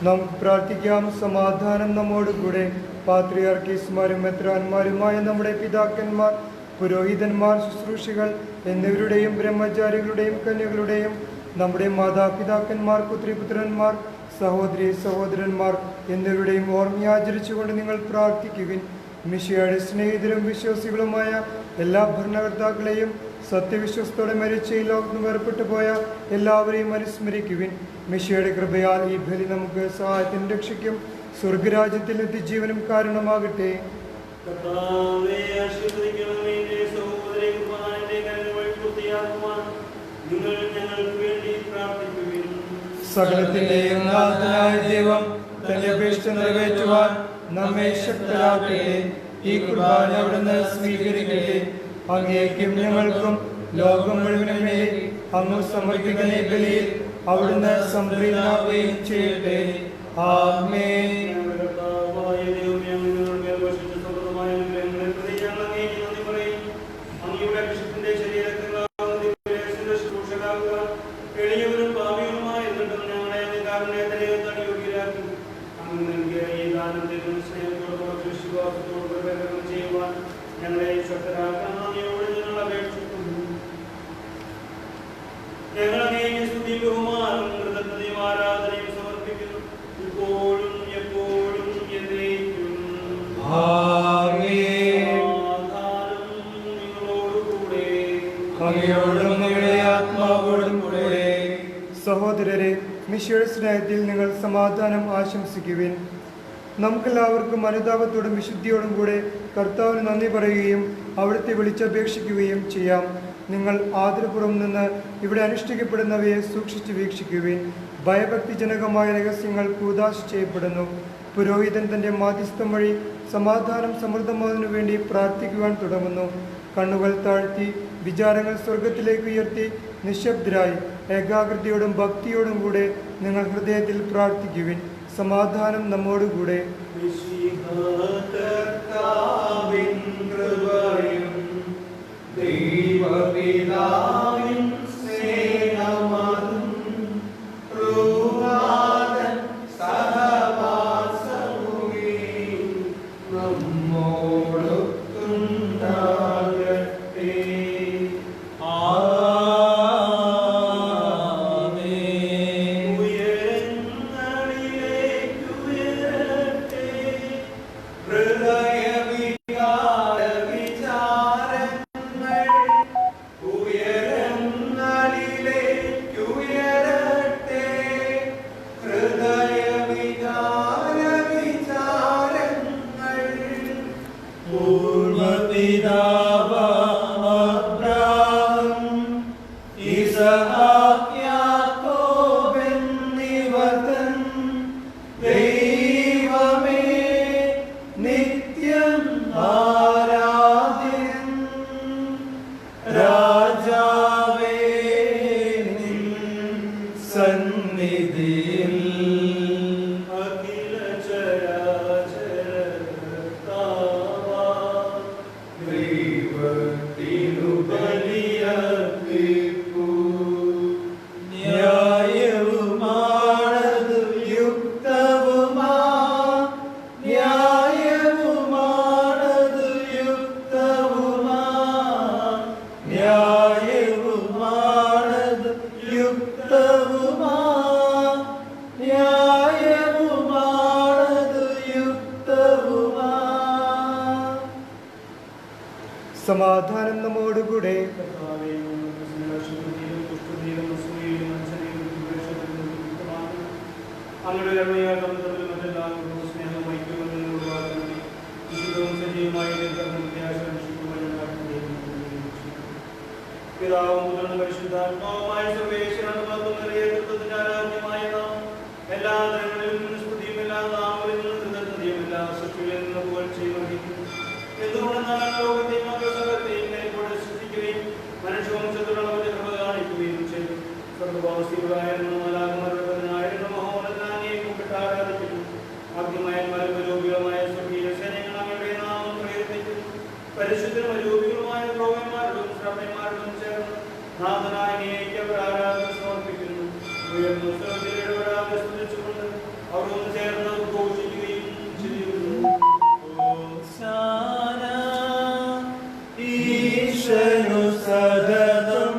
നമുക്ക് പ്രാർത്ഥിക്കാം. സമാധാനം നമ്മോടുകൂടെ. പാത്രിയാർക്കീസ്മാരും മെത്രാന്മാരുമായ നമ്മുടെ പിതാക്കന്മാർ, പുരോഹിതന്മാർ, ശുശ്രൂഷികൾ എന്നിവരുടെയും ബ്രഹ്മചാരികളുടെയും കന്യകളുടെയും നമ്മുടെ മാതാപിതാക്കന്മാർ, പുത്രിപുത്രന്മാർ, സഹോദരി സഹോദരന്മാർ എന്നിവരുടെയും ഓർമ്മയാചരിച്ചുകൊണ്ട് നിങ്ങൾ പ്രാർത്ഥിക്കുവിൻ. മിശിഹായുടെ സ്നേഹിതരും വിശ്വാസികളുമായ എല്ലാ ഭരണകർത്താക്കളെയും സത്യവിശ്വസ്തോടെ മരിച്ച ഈ ലോകത്ത് വേർപെട്ടു പോയ എല്ലാവരെയും അനുസ്മരിക്കുവിൻ. മിശിഹായുടെ കൃപയാൽ ഈ ബലി നമുക്ക് സഹായത്തിനും രക്ഷയ്ക്കും സ്വർഗരാജ്യത്തിൽ നിത്യജീവനും കാരണമാകട്ടെ. കർത്താവേ, ആശീർവദിക്കണമേ. എന്റെ സഹോദരി കുർബാനയുടെ കരുണ വഴി പൂർത്തിയാക്കുവാൻ നിങ്ങൾ ഞങ്ങൾക്ക് വേണ്ടി പ്രാർത്ഥിക്കുവിൻ. സകലത്തിന്റെയും നാഥനായ ദൈവം തന്റെ അപേക്ഷ നിറവേറ്റുവാൻ നമ്മെ ശക്തരാക്കട്ടെ. ഈ കുർബാന അവിടുന്ന് സ്വീകരിക്കട്ടെ. അങ്ങേക്കും ഞങ്ങൾക്കും ലോകം മുഴുവനും മേൽ അങ്ങ് സമർപ്പിക്കുന്ന ഈ ബലിയിൽ അവിടുന്ന് സംപ്രീതനാവുകയും ചെയ്യട്ടെ. ആമേൻ. ഞങ്ങളുടെ കർത്താവായ ദൈവമേ, അങ്ങ് ഞങ്ങളുടെ മേൽ വർഷിച്ച സമൃദ്ധമായ അനുഗ്രഹങ്ങളെ പ്രതി ഞങ്ങൾ അങ്ങേക്ക് നന്ദി പറയും. അങ്ങയുടെ അഭിഷേകത്തിന്റെ ശരീരത്തിലാകുന്ന ദിവ്യരഹസ്യത്തിന്റെ ശുശ്രൂഷകരാകുക. എളിയവരും പാപികളുമായ എന്നിട്ടും ഞങ്ങളെ അങ്ങ് കാരുണ്യത്തിലേക്ക് യോഗ്യരാക്കി. അങ്ങ് നൽകിയ ഈ ദാനത്തെ സ്നേഹത്തോടുകൂടെ വിശ്വാസത്തോട് പ്രകടനം ചെയ്യുവാൻ ഞങ്ങളെ ശക്തരാക്കാൻ അങ്ങയോട് ഞങ്ങൾ അപേക്ഷിക്കുന്നു. ഞങ്ങൾ അങ്ങേക്ക് സ്തുതിയും ബഹുമാനവും കൃതജ്ഞതയും ആരാധനയും സമർപ്പിക്കുന്നു, ഇപ്പോഴും എപ്പോഴും എന്നേക്കും. ആമേൻ. സമാധാനം നിങ്ങളോടുകൂടെ. അങ്ങയോടും അങ്ങയുടെ ആത്മാവോടും കൂടെ. സഹോദരരെ, മിശിഹായുടെ സ്നേഹത്തിൽ നിങ്ങൾ സമാധാനം ആശംസിക്കുവിൻ. നമുക്കെല്ലാവർക്കും അനുതാപത്തോടും വിശുദ്ധിയോടും കൂടെ കർത്താവിന് നന്ദി പറയുകയും അവിടുത്തെ വിളിച്ചപേക്ഷിക്കുകയും ചെയ്യാം. നിങ്ങൾ ആദരപുറം നിന്ന് ഇവിടെ അനുഷ്ഠിക്കപ്പെടുന്നവയെ സൂക്ഷിച്ച് വീക്ഷിക്കുവിൻ. ഭയഭക്തിജനകമായ രഹസ്യങ്ങൾ കൂദാശ ചെയ്യപ്പെടുന്നു. പുരോഹിതൻ തൻ്റെ മാധ്യസ്ഥം വഴി സമാധാനം സമൃദ്ധമാകുന്നതിനു വേണ്ടി പ്രാർത്ഥിക്കുവാൻ തുടങ്ങുന്നു. കണ്ണുകൾ താഴ്ത്തി വിചാരങ്ങൾ സ്വർഗത്തിലേക്ക് ഉയർത്തി നിശബ്ദരായി ഏകാഗ്രതയോടും ഭക്തിയോടും കൂടെ നിങ്ങൾ ഹൃദയത്തിൽ പ്രാർത്ഥിക്കുവിൻ. സമാധാനം നമ്മോടുകൂടെ. കർത്താവിൻ കൃപയും ദൈവപിതാവിൻ സ്നേഹമതും റൂഹാതൻ സഹവാസവുമേ നമ്മോടൊത്തുണ്ടാകട്ടെ. ഹൃദയവികാര വിചാരങ്ങൾ ഉയര സമാധാനം നമ്മോടുകൂടെ. അങ്ങയുടെ കരുണയാൽ നമ്മൾ തമ്മിൽ മറ്റെല്ലാവരോടും സ്നേഹം വഹിക്കുമെന്ന് ഉറപ്പാക്കുന്നു. വിശുദ്ധവും സജീവമായ പിതാവും പുത്രനും പരിശുദ്ധാത്മാവുമായ സർവേശ്വരൻ നേതൃത്വത്തിന്റെ ആരാധ്യമായ നാം എല്ലാ തലങ്ങളിലും സ്തുതിയും എല്ലാ നാമങ്ങളിൽ നിന്നും കൃതജ്ഞതയും എല്ലാ സൃഷ്ടികളിൽ നിന്ന് പുകഴ്ചയും അർഹിക്കുന്നു. എന്തുകൊണ്ടെന്നാൽ ലോകത്തെയും അഗ്രസകത്തെയും കൈകൊണ്ട് സൃഷ്ടിക്കുകയും മനുഷ്യവംശത്തിലുള്ള കൃപ കാണിക്കുകയും ചെയ്തു. സ്വർഗവാസികളായിരുന്ന മലാകുമാരുടെ മഹോന്നതനാങ്ങിയെ കുമ്പിട്ട് ആരാധിക്കുന്നു. ആദ്യമായന്മാരും അരൂപികളുമായ സ്വർഗീയ സൈന്യങ്ങൾ അങ്ങയുടെ നാമം പ്രകീർത്തിക്കുന്നു. പരിശുദ്ധരും അരൂപികളുമായ ദ്രോവന്മാരോടും ശ്രമന്മാരോടും ചേർന്ന് നാഥനായ അങ്ങേക്ക് അവർ ആരാധന സമർപ്പിക്കുന്നു. ഉയർന്ന സ്വരത്തിൽ ഇടപെടാതെ സ്തുതിച്ചുകൊണ്ട് അവർ ഒന്ന് ചേർന്ന് ഘോഷിക്കുകയും ചെയ്യുന്നു. ഈശനു സദതം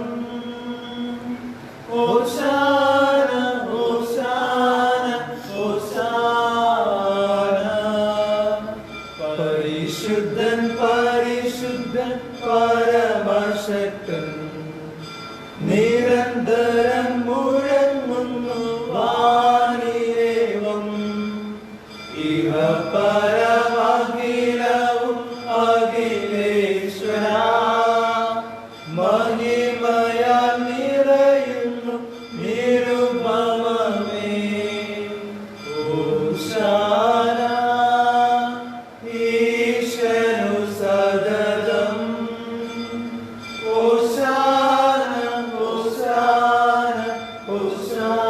ഹോശാന ഹോശാന ഹോശാന. പരിശുദ്ധൻ പരിശുദ്ധൻ പരമശക്തൻ നിരന്തരം മുഴങ്ങുന്നു വാനിലേവം. ഇഹ പരമഖിലവും അഖിലേശ്വര മഹിമയാൽ നിറയുന്നു നിരുപമമേ. ഹോശാന ഈശനു സദതം ഹോശാന ഹോശാന ഹോശാന.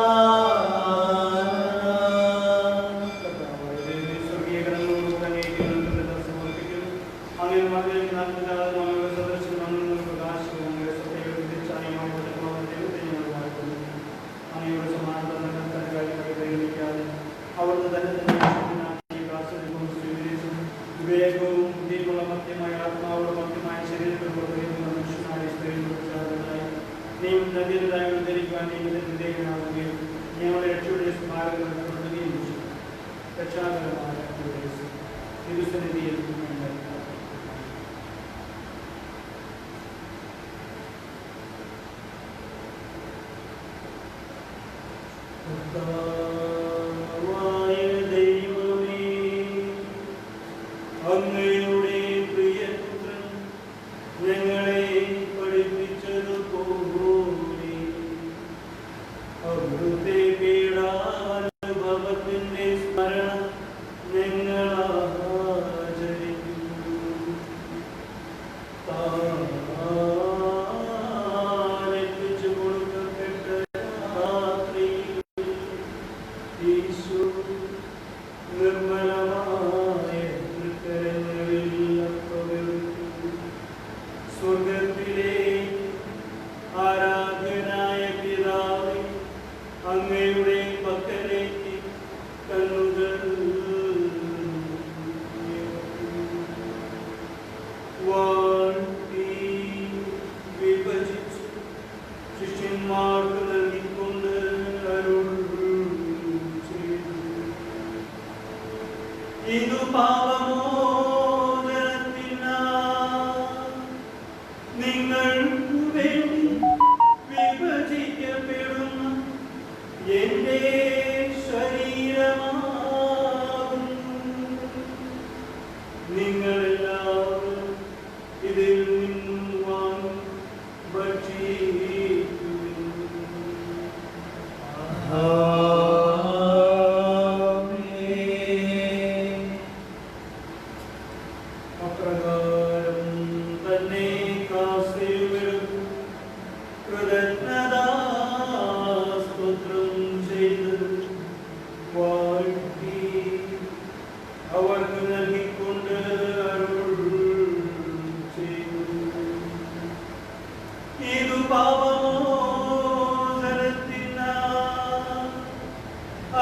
സ്വർഗീയ ഗണങ്ങളോട് അങ്ങേക്ക് സമർപ്പിക്കുന്നു. അങ്ങനെ മകളിലേക്ക് നാൽപ്പതാതെ മകളുടെ സദർശനം അങ്ങ് പ്രകാശവും അങ്ങയുടെ സഭയുടെ വിധിച്ചായമായ ദൈവത്തെ ഞങ്ങൾ വാഴ്ത്തുന്നു. അങ്ങയുടെ സമാധാനം തന്റെ കാര്യങ്ങളെ പരിഗണിക്കാതെ അവിടുന്ന് തന്നെ സ്വീകരിച്ചു. വിവേകവും ബുദ്ധിയുമുള്ള മധ്യമായ ആത്മാവുള്ള മധ്യമായ ശരീരത്തിൽ പുറത്തേക്കുന്ന മനുഷ്യനായ സ്ത്രീകളായി നീയും നദിയതായി ഉദ്ധരിക്കുവാൻ നിയമത്തിനാവുകയും ഞങ്ങളുടെ രക്ഷയുടെ സ്മാരകങ്ങൾ തുടങ്ങുകയും ചെയ്തു. രക്ഷാകരമായ തിരുസന്നിധിയിൽ ദൈവമേ, അങ്ങയുടെ പ്രിയപുത്രൻ ഞങ്ങളെ പഠിപ്പിച്ചതുപോലെ അവിടുത്തെ പീഡാനുഭവത്തിന്റെ സ്മരണ ഞങ്ങൾ ആചരിക്കുന്നു. താനേൽപ്പിച്ചു കൊടുക്കപ്പെട്ട രാത്രിയിൽ ഈശോ നിർമ്മലമായ തൃക്കരങ്ങളിൽ അപ്പമെടുത്തു. സ്വർഗത്തിലേക്ക് ആരാധ്യനായ പിതാവേ, അങ്ങയുടെ പക്കലേക്ക് കണ്ണുകൾ വാഴ്ത്തി വിഭജിച്ച് ശിഷ്യന്മാർക്ക് നൽകിക്കൊണ്ട് അരുൾ ചെയ്തു. ഇതു പാപമോചനത്തിനായി നിങ്ങൾക്ക് വേണ്ടി വിഭജിക്കപ്പെടുന്ന എന്റെ ശരീരമാകുന്നു. നിങ്ങളെല്ലാവരും ഇതിൽ നിന്നും വാങ്ങി ഭക്ഷിക്കുവിൻ. അപ്രകാരം തന്നെ കാസയുമെടുത്തു കൃതജ്ഞതാസ്തോത്രം ചെയ്ത് വാഴ്ത്തി അവർക്ക് നൽകിക്കൊണ്ട് അരുൾ ചെയ്തു. ഇതു പാപമോചനത്തിനായി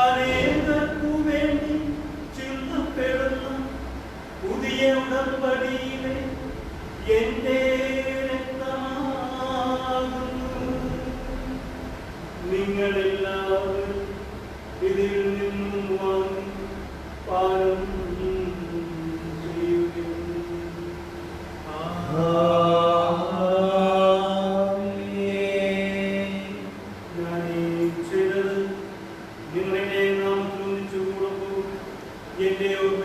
അനേകർക്കു വേണ്ടി ചിന്തപ്പെടുന്ന പുതിയ ഉടമ്പടിയിലെ എന്റെ രക്തമാകുന്നു. നിങ്ങളെല്ലാവരും ഇതിൽ നിന്നും വാങ്ങി പാനം ചെയ്യുക.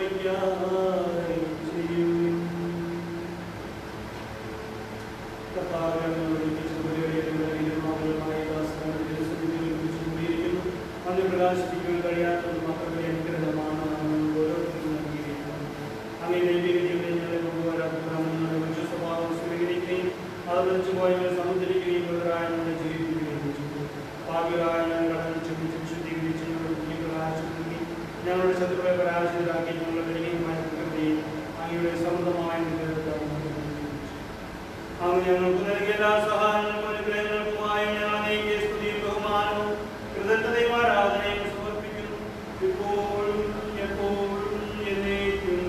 വയ്ക്കാതെയും ചെയ്യും. കർത്താവേ, അങ്ങ് ഒരുമിച്ച് ബലികളിലും ബലിയിലും മാതൃകമായ ദാസന്മാരുടെ തിരുസന്നിധിയിൽ ഒരുമിച്ച് കൂടിയിരിക്കുന്നു. അങ്ങ് പ്രകാശിപ്പിക്കുവാൻ കഴിയാത്തത് മാത്രമേ അനുഗ്രഹമാണ് ഓരോരുത്തരും നൽകിയിരിക്കുന്നത്. അങ്ങേ ദൈവിക ജീവിതം ഞങ്ങളെ കൊണ്ടുവരാത്തവരാണെന്ന് മനുഷ്യ സ്വഭാവം സ്വീകരിക്കുകയും അത് വിളിച്ചു പോയവരെ സമുദ്രിക്കുകയും ഇവരായ ഞങ്ങളെ ജീവിപ്പിക്കുകയും ചെയ്തു. പാപികളായ ഞങ്ങളെ ക്ഷമിച്ച് വിശുദ്ധീകരിച്ച് ഞങ്ങളുടെ കുഞ്ഞുങ്ങളെ ആശുപത്രി ഞങ്ങളുടെ ശത്രുക്കളെ പരാജയത്തിലാക്കി ഞങ്ങളുടെ ദൈനികമായ പ്രകൃതിയെ അങ്ങയുടെ സമൃദ്ധമായ അനുഗ്രഹത്താൽ അങ്ങ് ഞങ്ങൾക്ക് നൽകിയ എല്ലാ സഹായങ്ങൾക്കും അനുഗ്രഹങ്ങൾക്കുമായി ഞങ്ങൾ അങ്ങേക്ക് സ്തുതിയും ബഹുമാനവും കൃതജ്ഞതയും ആരാധനയും സമർപ്പിക്കുന്നു. ഇപ്പോഴും എപ്പോഴും എന്നേക്കും.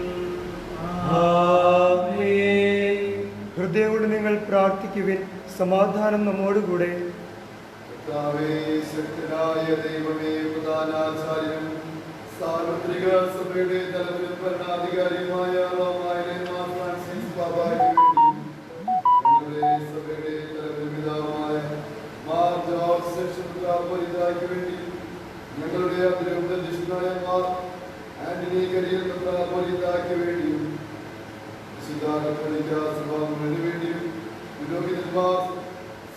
ഹൃദയം കൊണ്ട് നിങ്ങൾ പ്രാർത്ഥിക്കുവിൻ. സമാധാനം നമ്മോടുകൂടെ. കർത്താവേ, ശക്തനായ ദൈവമേ, പ്രധാനാചാര്യനും സാർവത്രിക സഭയുടെ തലവനും ഭരണാധികാരിയുമായ റോമായിലെ മാർ ഫ്രാൻസിസ് പാപ്പായ്ക്ക് വേണ്ടിയും ഞങ്ങളുടെ സഭയുടെ തലവനും പിതാവുമായ മാർ ജോർജ് സെക്ഷൻ മെത്രാപ്പോലീത്തായ്ക്ക് വേണ്ടിയും ഞങ്ങളുടെ അതിരൂപതീഷ്ണനായ മാർ ആന്റണി കരിയൽ മെത്രാപ്പോലീത്തായ്ക്ക് വേണ്ടിയും വിശുദ്ധ കത്തോലിക്ക സഭാംഗങ്ങൾക്ക് വേണ്ടിയും പുരോഹിതന്മാർ,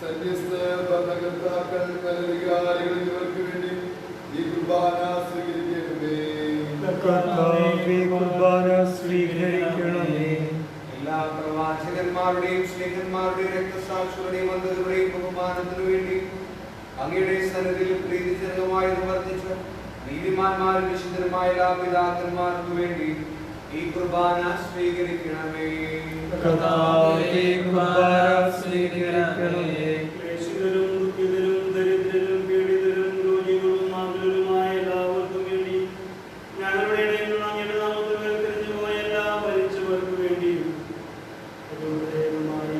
സന്യസ്തർ, ഭരണകർത്താക്കൾ, മേലധികാരികൾ എന്നിവർക്ക് വേണ്ടി ഈ കുർബാന സ്വീകരിക്കണമേ. കർത്താവേ, കുർബാന സ്വീകരിക്കണമേ. എല്ലാ പ്രവാചകന്മാരുടെയും സ്നേഹന്മാരുടെയും രക്തസാക്ഷികളുടെയും അന്ധകളുടെയും ബഹുമാനത്തിനു വേണ്ടി അങ്ങയുടെ സന്നിധിയിൽ പ്രീതിജനകമായത് വർദ്ധിച്ച നീതിമാന്മാരും വിശുദ്ധരുമായ എല്ലാ പിതാക്കന്മാർക്കു വേണ്ടി ഈ കുർബാന സ്വീകരിക്കണമേ. കർത്താവേ, കുർബാന സ്വീകരിക്കണമേ. ക്ലേശിതരും ദുഃഖിതരും ദരിദ്രരും പീഡിതരും രോഗികളും മാതൃകളുമായ എല്ലാവർക്കും വേണ്ടി ഞങ്ങളുടെ ഇടയിൽ നിന്ന് അങ്ങയുടെ നാമത്തിൽ വേർതിരിഞ്ഞു പോയ എല്ലാ മരിച്ചവർക്ക് വേണ്ടിയും ദൈവമായി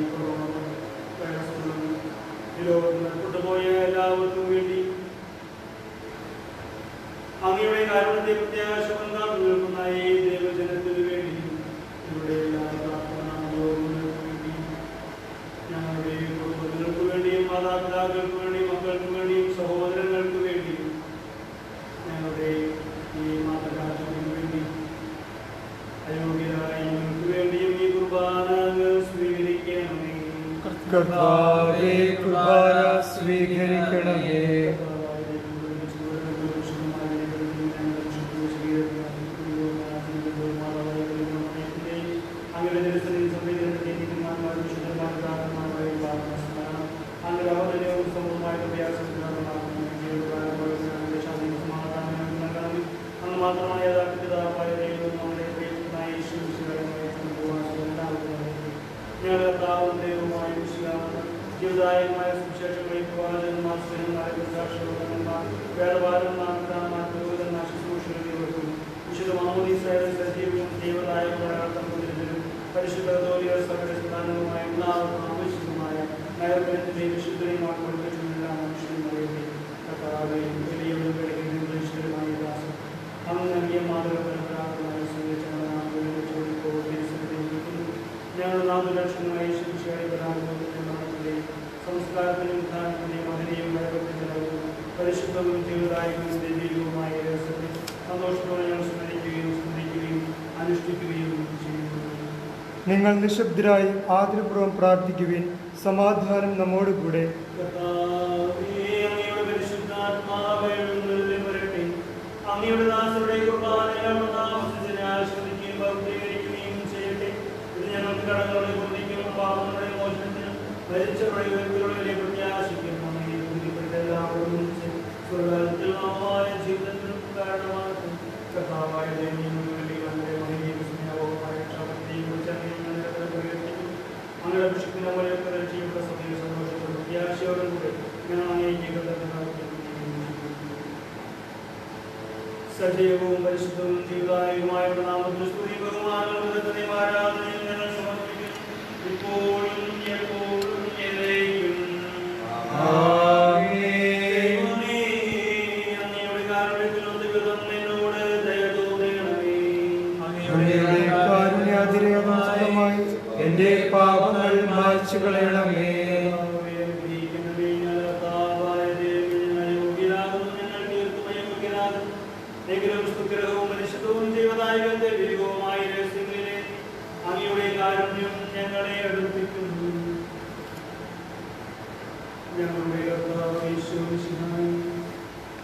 ലോകത്തിൽ കൊണ്ടുപോയ എല്ലാവർക്കും വേണ്ടി അങ്ങയുടെ കാരണത്തെ പ്രത്യാശം കാത്തു നിൽക്കുന്ന ഈ ദൈവജനത്തിനു വേണ്ടിയും ഇവിടെ എല്ലാ പ്രാർത്ഥനായോഗങ്ങൾക്ക് വേണ്ടിയും ഞങ്ങളുടെ കുടുംബങ്ങൾക്ക് വേണ്ടിയും മാതാപിതാക്കൾക്ക് വേണ്ടിയും മക്കൾക്ക് വേണ്ടിയും സഹോദരങ്ങൾക്ക് വേണ്ടിയും ഞങ്ങളുടെ ഈ മാതൃരാജ്യത്തിന് വേണ്ടി അയോഗ്യരായ ഞങ്ങൾക്ക് വേണ്ടിയും ഈ കുർബാന സ്വീകരിക്കണമേ. കർത്താവേ, കുർബാന സ്വീകരിക്കണമേ. ജീവിതായമായ സുവിശേഷങ്ങളിൽ പ്രവാചകന്മാർ, സ്നേഹന്മാർ, ദൃക്സാക്ഷികൾ, വേദപാലന്മാർ, പുരോഹിതന്മാർ, ശുശ്രൂഷകർക്കും വിശുദ്ധ മാമോദീസയുടെ സജീവവും ദൈവദായകമായ പരിശുദ്ധ കത്തോലിക്ക സഭയുടെ പ്രധാനവുമായ എല്ലാവർക്കും ആവശ്യമായ നൈർമല്യത്തിന്റെയും വിശുദ്ധരെയും കൊടുക്കുന്ന മനുഷ്യന്മാരുടെ കർത്താവേയും വലിയവരും വെളിയും മനുഷ്യരുമായ ദാസം അങ്ങ് നൽകിയ മാതൃക പരമ്പരാഗതമായ ഞങ്ങളുടെ നാമലക്ഷണമായ സംസ്കാരത്തിനും ഉദ്ധാനത്തിന്റെയും മകനെയും വരവത്തിൻ്റെയും പരിശുദ്ധവും ജീവിതായകവും ദൈവികവുമായ രഹസ്യത്തിൽ സന്തോഷത്തോടെ ഞങ്ങൾ സ്മരിക്കുകയും സ്മരിക്കുകയും അനുഷ്ഠിക്കുകയും ചെയ്യുന്നു. നിങ്ങൾ നിശബ്ദരായി ആദരപൂർവ്വം പ്രാർത്ഥിക്കുവിൻ. സമാധാനം നമ്മോടുകൂടെ. അങ്ങയുടെ പരിശുദ്ധാത്മാവ് എഴുന്നള്ളി വരട്ടെ. അങ്ങയുടെ ദാസരുടെ കുർബാനകൾ ആസ്വദിക്കുകയും ഭൗതീകരിക്കുകയും ചെയ്യട്ടെ. ഇത് ഞങ്ങൾക്ക് കടങ്ങളുടെ കുറിക്കും പാപങ്ങളുടെ മോചനത്തിനും മരിച്ചവരുടെ ഉയർത്തലുകളിലെ പ്രത്യാശിക്കും അങ്ങയെ ബുദ്ധിപ്പെട്ട എല്ലാവരും സ്വർഗ്ഗത്തിൽ നാമായ ജീവിതത്തിനും കാരണമാക്കും. കർത്താവായ അങ്ങനെ വിശുദ്ധ വഴിയുടെ സഭയിൽ സന്തോഷത്തോടും പ്രത്യാശയോടും കൂടെ ഞാൻ സജീവവും പരിശുദ്ധവും ജീവിതായുമായ നാമത്തിൽ സ്തുതി ബഹുമാനവും ആരാധനയും ഞങ്ങൾ സമർപ്പിക്കും. ഇപ്പോഴും എപ്പോഴും എന്നേക്കും. അങ്ങയുടെ കാരുണ്യത്തിലൊന്ന് വിധം എന്നോട് ദയ തോന്നണമേ. അങ്ങയുടെ കാരുണ്യാതിരേകമായി എന്റെ പാപങ്ങൾ മായ്ച്ചു കളയണമേ. എങ്കിലും സ്തുഗ്രഹവും പരിശുദ്ധവും ജീവദായകത്തെ കാരുണ്യം ഞങ്ങളെ അടുപ്പിക്കുന്നു. ഞങ്ങളുടെ കർത്താവ് യേശുമിശിഹായേ,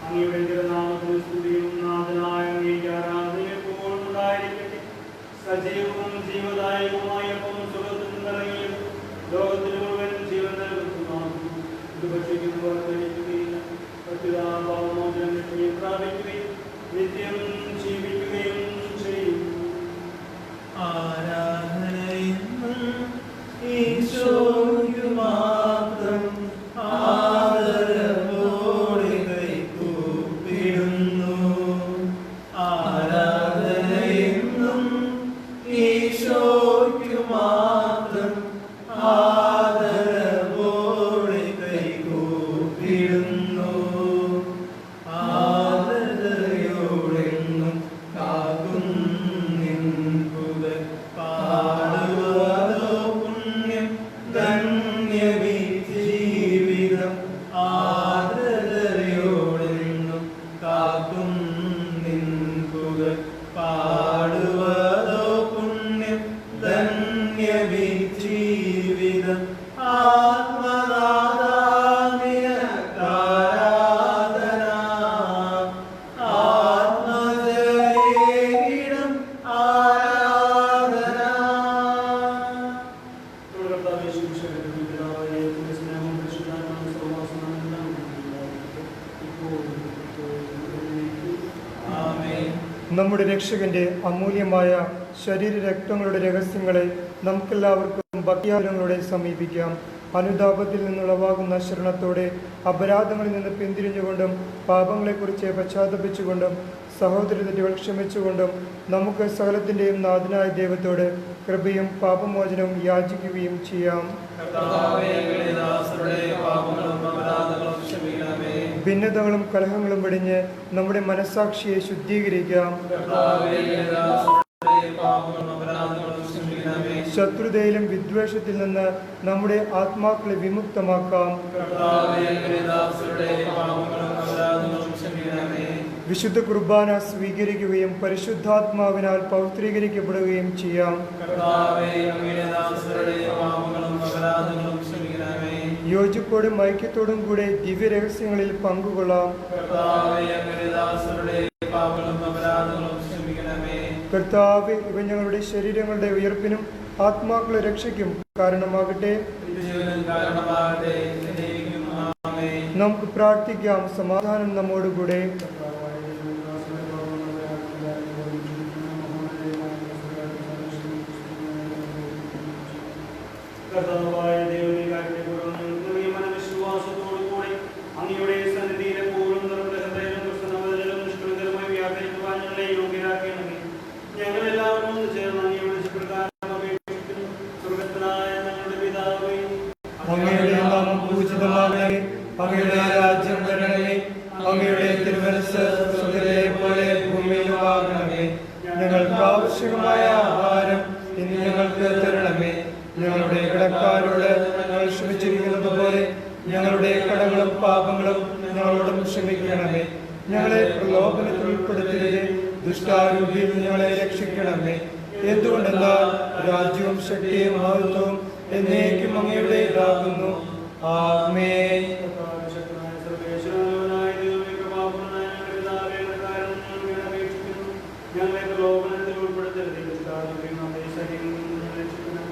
അങ്ങയുടെ തിരുനാമത്തിന് സ്തുതിയും നാഥനായ അങ്ങേക്ക് ആരാധനയും എപ്പോഴും ഉണ്ടായിരിക്കട്ടെ. സജീവവും ജീവദായകവുമായ അപ്പം സ്വർഗ്ഗത്തിൽ നിന്നിറങ്ങിയും ലോകത്തിന് മുഴുവൻ ജീവൻ നൽകുന്നതാകുന്നു. ഇത് ഭക്ഷിക്കുന്നവർ മരിക്കുകയില്ല, പാപമോചനം രക്ഷയും പ്രാപിക്കുകയും നിത്യം ജീവിക്കുകയും ചെയ്യും. ആരാധനയെന്നും ഈശോയ്ക്കു മാത്രം ആദരവോടെ കൈകൂപ്പിടുന്നു. ആരാധനയെന്നും ഈശോയ്ക്കു മാത്രം ആദരവോടെ കൈകൂപ്പിടുന്നു. ആദരയോടെന്നും കാക്കും നിൻപുകൾ പാടുവതോ പുണ്യം ധന്യമീ ജീവിതം. ആദരയോടെന്നും കാക്കും നിൻപുകൾ പാടുവതോ പുണ്യം ധന്യമീ ജീവിതം. ആത്മനാഥാനിയക്കാരാധന ആത്മജരീടം ആരാധന. നമ്മുടെ കർത്താവ് യേശുമിശിഹായുടെ പിതാവായ ദൈവത്തിന്റെ സ്നേഹവും പരിശുദ്ധാത്മാവിന്റെ സഹവാസവും എല്ലാം ഉണ്ടായിരിക്കട്ടെ. ഇപ്പോഴും എപ്പോഴും എന്നേക്കും. ആമേൻ. നമ്മുടെ രക്ഷകന്റെ അമൂല്യമായ ശരീരരക്തങ്ങളുടെ രഹസ്യങ്ങളെ നമുക്കെല്ലാവർക്കും ഭക്തിയാഗ്രഹങ്ങളോടെ സമീപിക്കാം. അനുതാപത്തിൽ നിന്നുളവാകുന്ന ശരണത്തോടെ അപരാധങ്ങളിൽ നിന്ന് പിന്തിരിഞ്ഞുകൊണ്ടും പാപങ്ങളെക്കുറിച്ച് പശ്ചാത്തപിച്ചുകൊണ്ടും സഹോദര തെറ്റുകൾ ക്ഷമിച്ചുകൊണ്ടും നമുക്ക് സകലത്തിൻ്റെയും നാഥനായ ദൈവത്തോട് കൃപയും പാപമോചനവും യാചിക്കുകയും ചെയ്യാം. കർത്താവേ, അങ്ങയുടെ ദാസരുടെ പാപങ്ങളും അപരാധങ്ങളും ക്ഷമിക്കണമേ. ഭിന്നതകളും കലഹങ്ങളും വെടിഞ്ഞ് നമ്മുടെ മനസ്സാക്ഷിയെ ശുദ്ധീകരിക്കാം. കർത്താവേ, അങ്ങയുടെ ദാസരുടെ പാപങ്ങളും അപരാധങ്ങളും ക്ഷമിക്കണമേ. ശത്രുതയിലും വിദ്വേഷത്തിൽ നിന്ന് നമ്മുടെ ആത്മാക്കളെ വിമുക്തമാക്കാം. കർത്താവേ, അങ്ങയുടെ ദാസരുടെ പാപങ്ങളും അപരാധങ്ങളും ക്ഷമിക്കണമേ. വിശുദ്ധ കുർബാന സ്വീകരിക്കുകയും പരിശുദ്ധാത്മാവിനാൽ പൗത്രീകരിക്കപ്പെടുകയും ചെയ്യാം. കർത്താവേ, അങ്ങയുടെ ദാസരുടെ പാപങ്ങളും അപരാധങ്ങളും ക്ഷമിക്കണമേ. യോജിപ്പോടും ഐക്യത്തോടും കൂടെ ദിവ്യരഹസ്യങ്ങളിൽ പങ്കുകൊള്ളാം. കർത്താവേ, അങ്ങയുടെ ദാസരുടെ പാപങ്ങളും അപരാധങ്ങളും ക്ഷമിക്കണമേ. കർത്താവ്, ഇവ ഞങ്ങളുടെ ശരീരങ്ങളുടെ ഉയർപ്പിനും ആത്മാക്കളുടെ രക്ഷയ്ക്കും കാരണമാകട്ടെ. നിത്യജീവനും കാരണമാകട്ടെ. എന്നേക്കും ആമേൻ. നമുക്ക് പ്രാർത്ഥിക്കാം. സമാധാനം നമ്മോടുകൂടെ. കർത്താവായ ദൈവമേ, കാരുണ്യപൂർവ്വം ഞങ്ങൾക്ക് മനഃവിശ്വാസത്തോടുകൂടി അങ്ങയുടെ സന്നിധിയിൽ എപ്പോഴും നമ്മുടെ ഹൃദയം പ്രസന്നവദലും നിഷ്കളങ്കരമായി വ്യാപരിക്കുവാൻ ഞങ്ങളെ യോഗ്യരാക്കണമേ. ഞങ്ങളെല്ലാവരും ഒന്ന് ചേർന്ന് അങ്ങയുടെ പ്രകാരം അപേക്ഷിക്കുന്നു. സ്വർഗ്ഗസ്ഥനായ ഞങ്ങളുടെ പിതാവേ, അങ്ങയുടെ നാമം പൂജിതമാകണമേ. അങ്ങയുടെ രാജ്യം വരണമേ. അങ്ങയുടെ തിരുമനസ്സ് സ്വർഗ്ഗത്തിലെ പോലെ ഭൂമിയിലുമാകണമേ. ഞങ്ങൾക്ക് ആവശ്യമായ ആഹാരം ഇന്ന് ഞങ്ങൾക്ക് തരണമേ. ഞങ്ങളുടെ കടക്കാരോട് ഞങ്ങൾ ക്ഷമിച്ചിരിക്കുന്നത് പോലെ ഞങ്ങളുടെ കടങ്ങളും പാപങ്ങളും ഞങ്ങളോടും ക്ഷമിക്കണമേ. ഞങ്ങളെ പ്രലോഭനത്തിൽ ഉൾപ്പെടുത്തരുതേ, ദുഷ്ടാരൂപിയിൽ ഞങ്ങളെ രക്ഷിക്കണമേ. എന്തുകൊണ്ടെന്നാൽ രാജ്യവും ശക്തിയും മഹത്വവും എന്നേക്കും അങ്ങയുടേതാകുന്നു. ആമേൻ. കർത്താവിശക്തനായ സർവ്വേശ്വരനായ ദൈവമേ, കൃപാപൂർണ്ണനായ ഞങ്ങളുടെ പിതാവേ, കാരണം ഞങ്ങളെ അപേക്ഷിക്കുന്നു. ഞങ്ങളെ പ്രലോഭനത്തിൽ ഉൾപ്പെടുത്തരുതേ, ദുഷ്ടാരൂപിയിൽ നമ്മെ ശരീരം രക്ഷിക്കണം.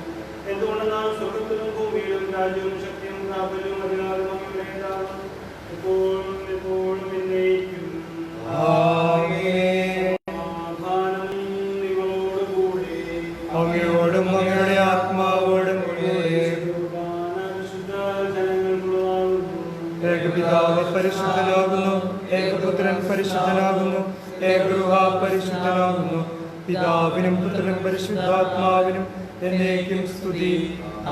എന്തുകൊണ്ടെന്നാൽ സ്വർഗ്ഗത്തിലും ഭൂമിയിലും രാജ്യവും ശക്തിയും പ്രാബല്യവും അധികാരവും അങ്ങയുടേതാകുന്നു. എപ്പോഴും എപ്പോഴും എന്നേക്കും. ആമേൻ. സമാധാനം നിങ്ങളോടുകൂടി. അങ്ങയോടും അങ്ങയുടെ ആത്മാവോടും കൂടെ. കുർബാന വിശുദ്ധ ജനങ്ങൾക്കുള്ളതാകുന്നു. ഏകപിതാവ് പരിശുദ്ധനാകുന്നു, ഏകപുത്രൻ പരിശുദ്ധനാകുന്നു, ഏകഗൃഹ പരിശുദ്ധനാകുന്നു. പിതാവിനും പുത്രനും പരിശുദ്ധാത്മാവിനും എന്നേക്കും സ്തുതി.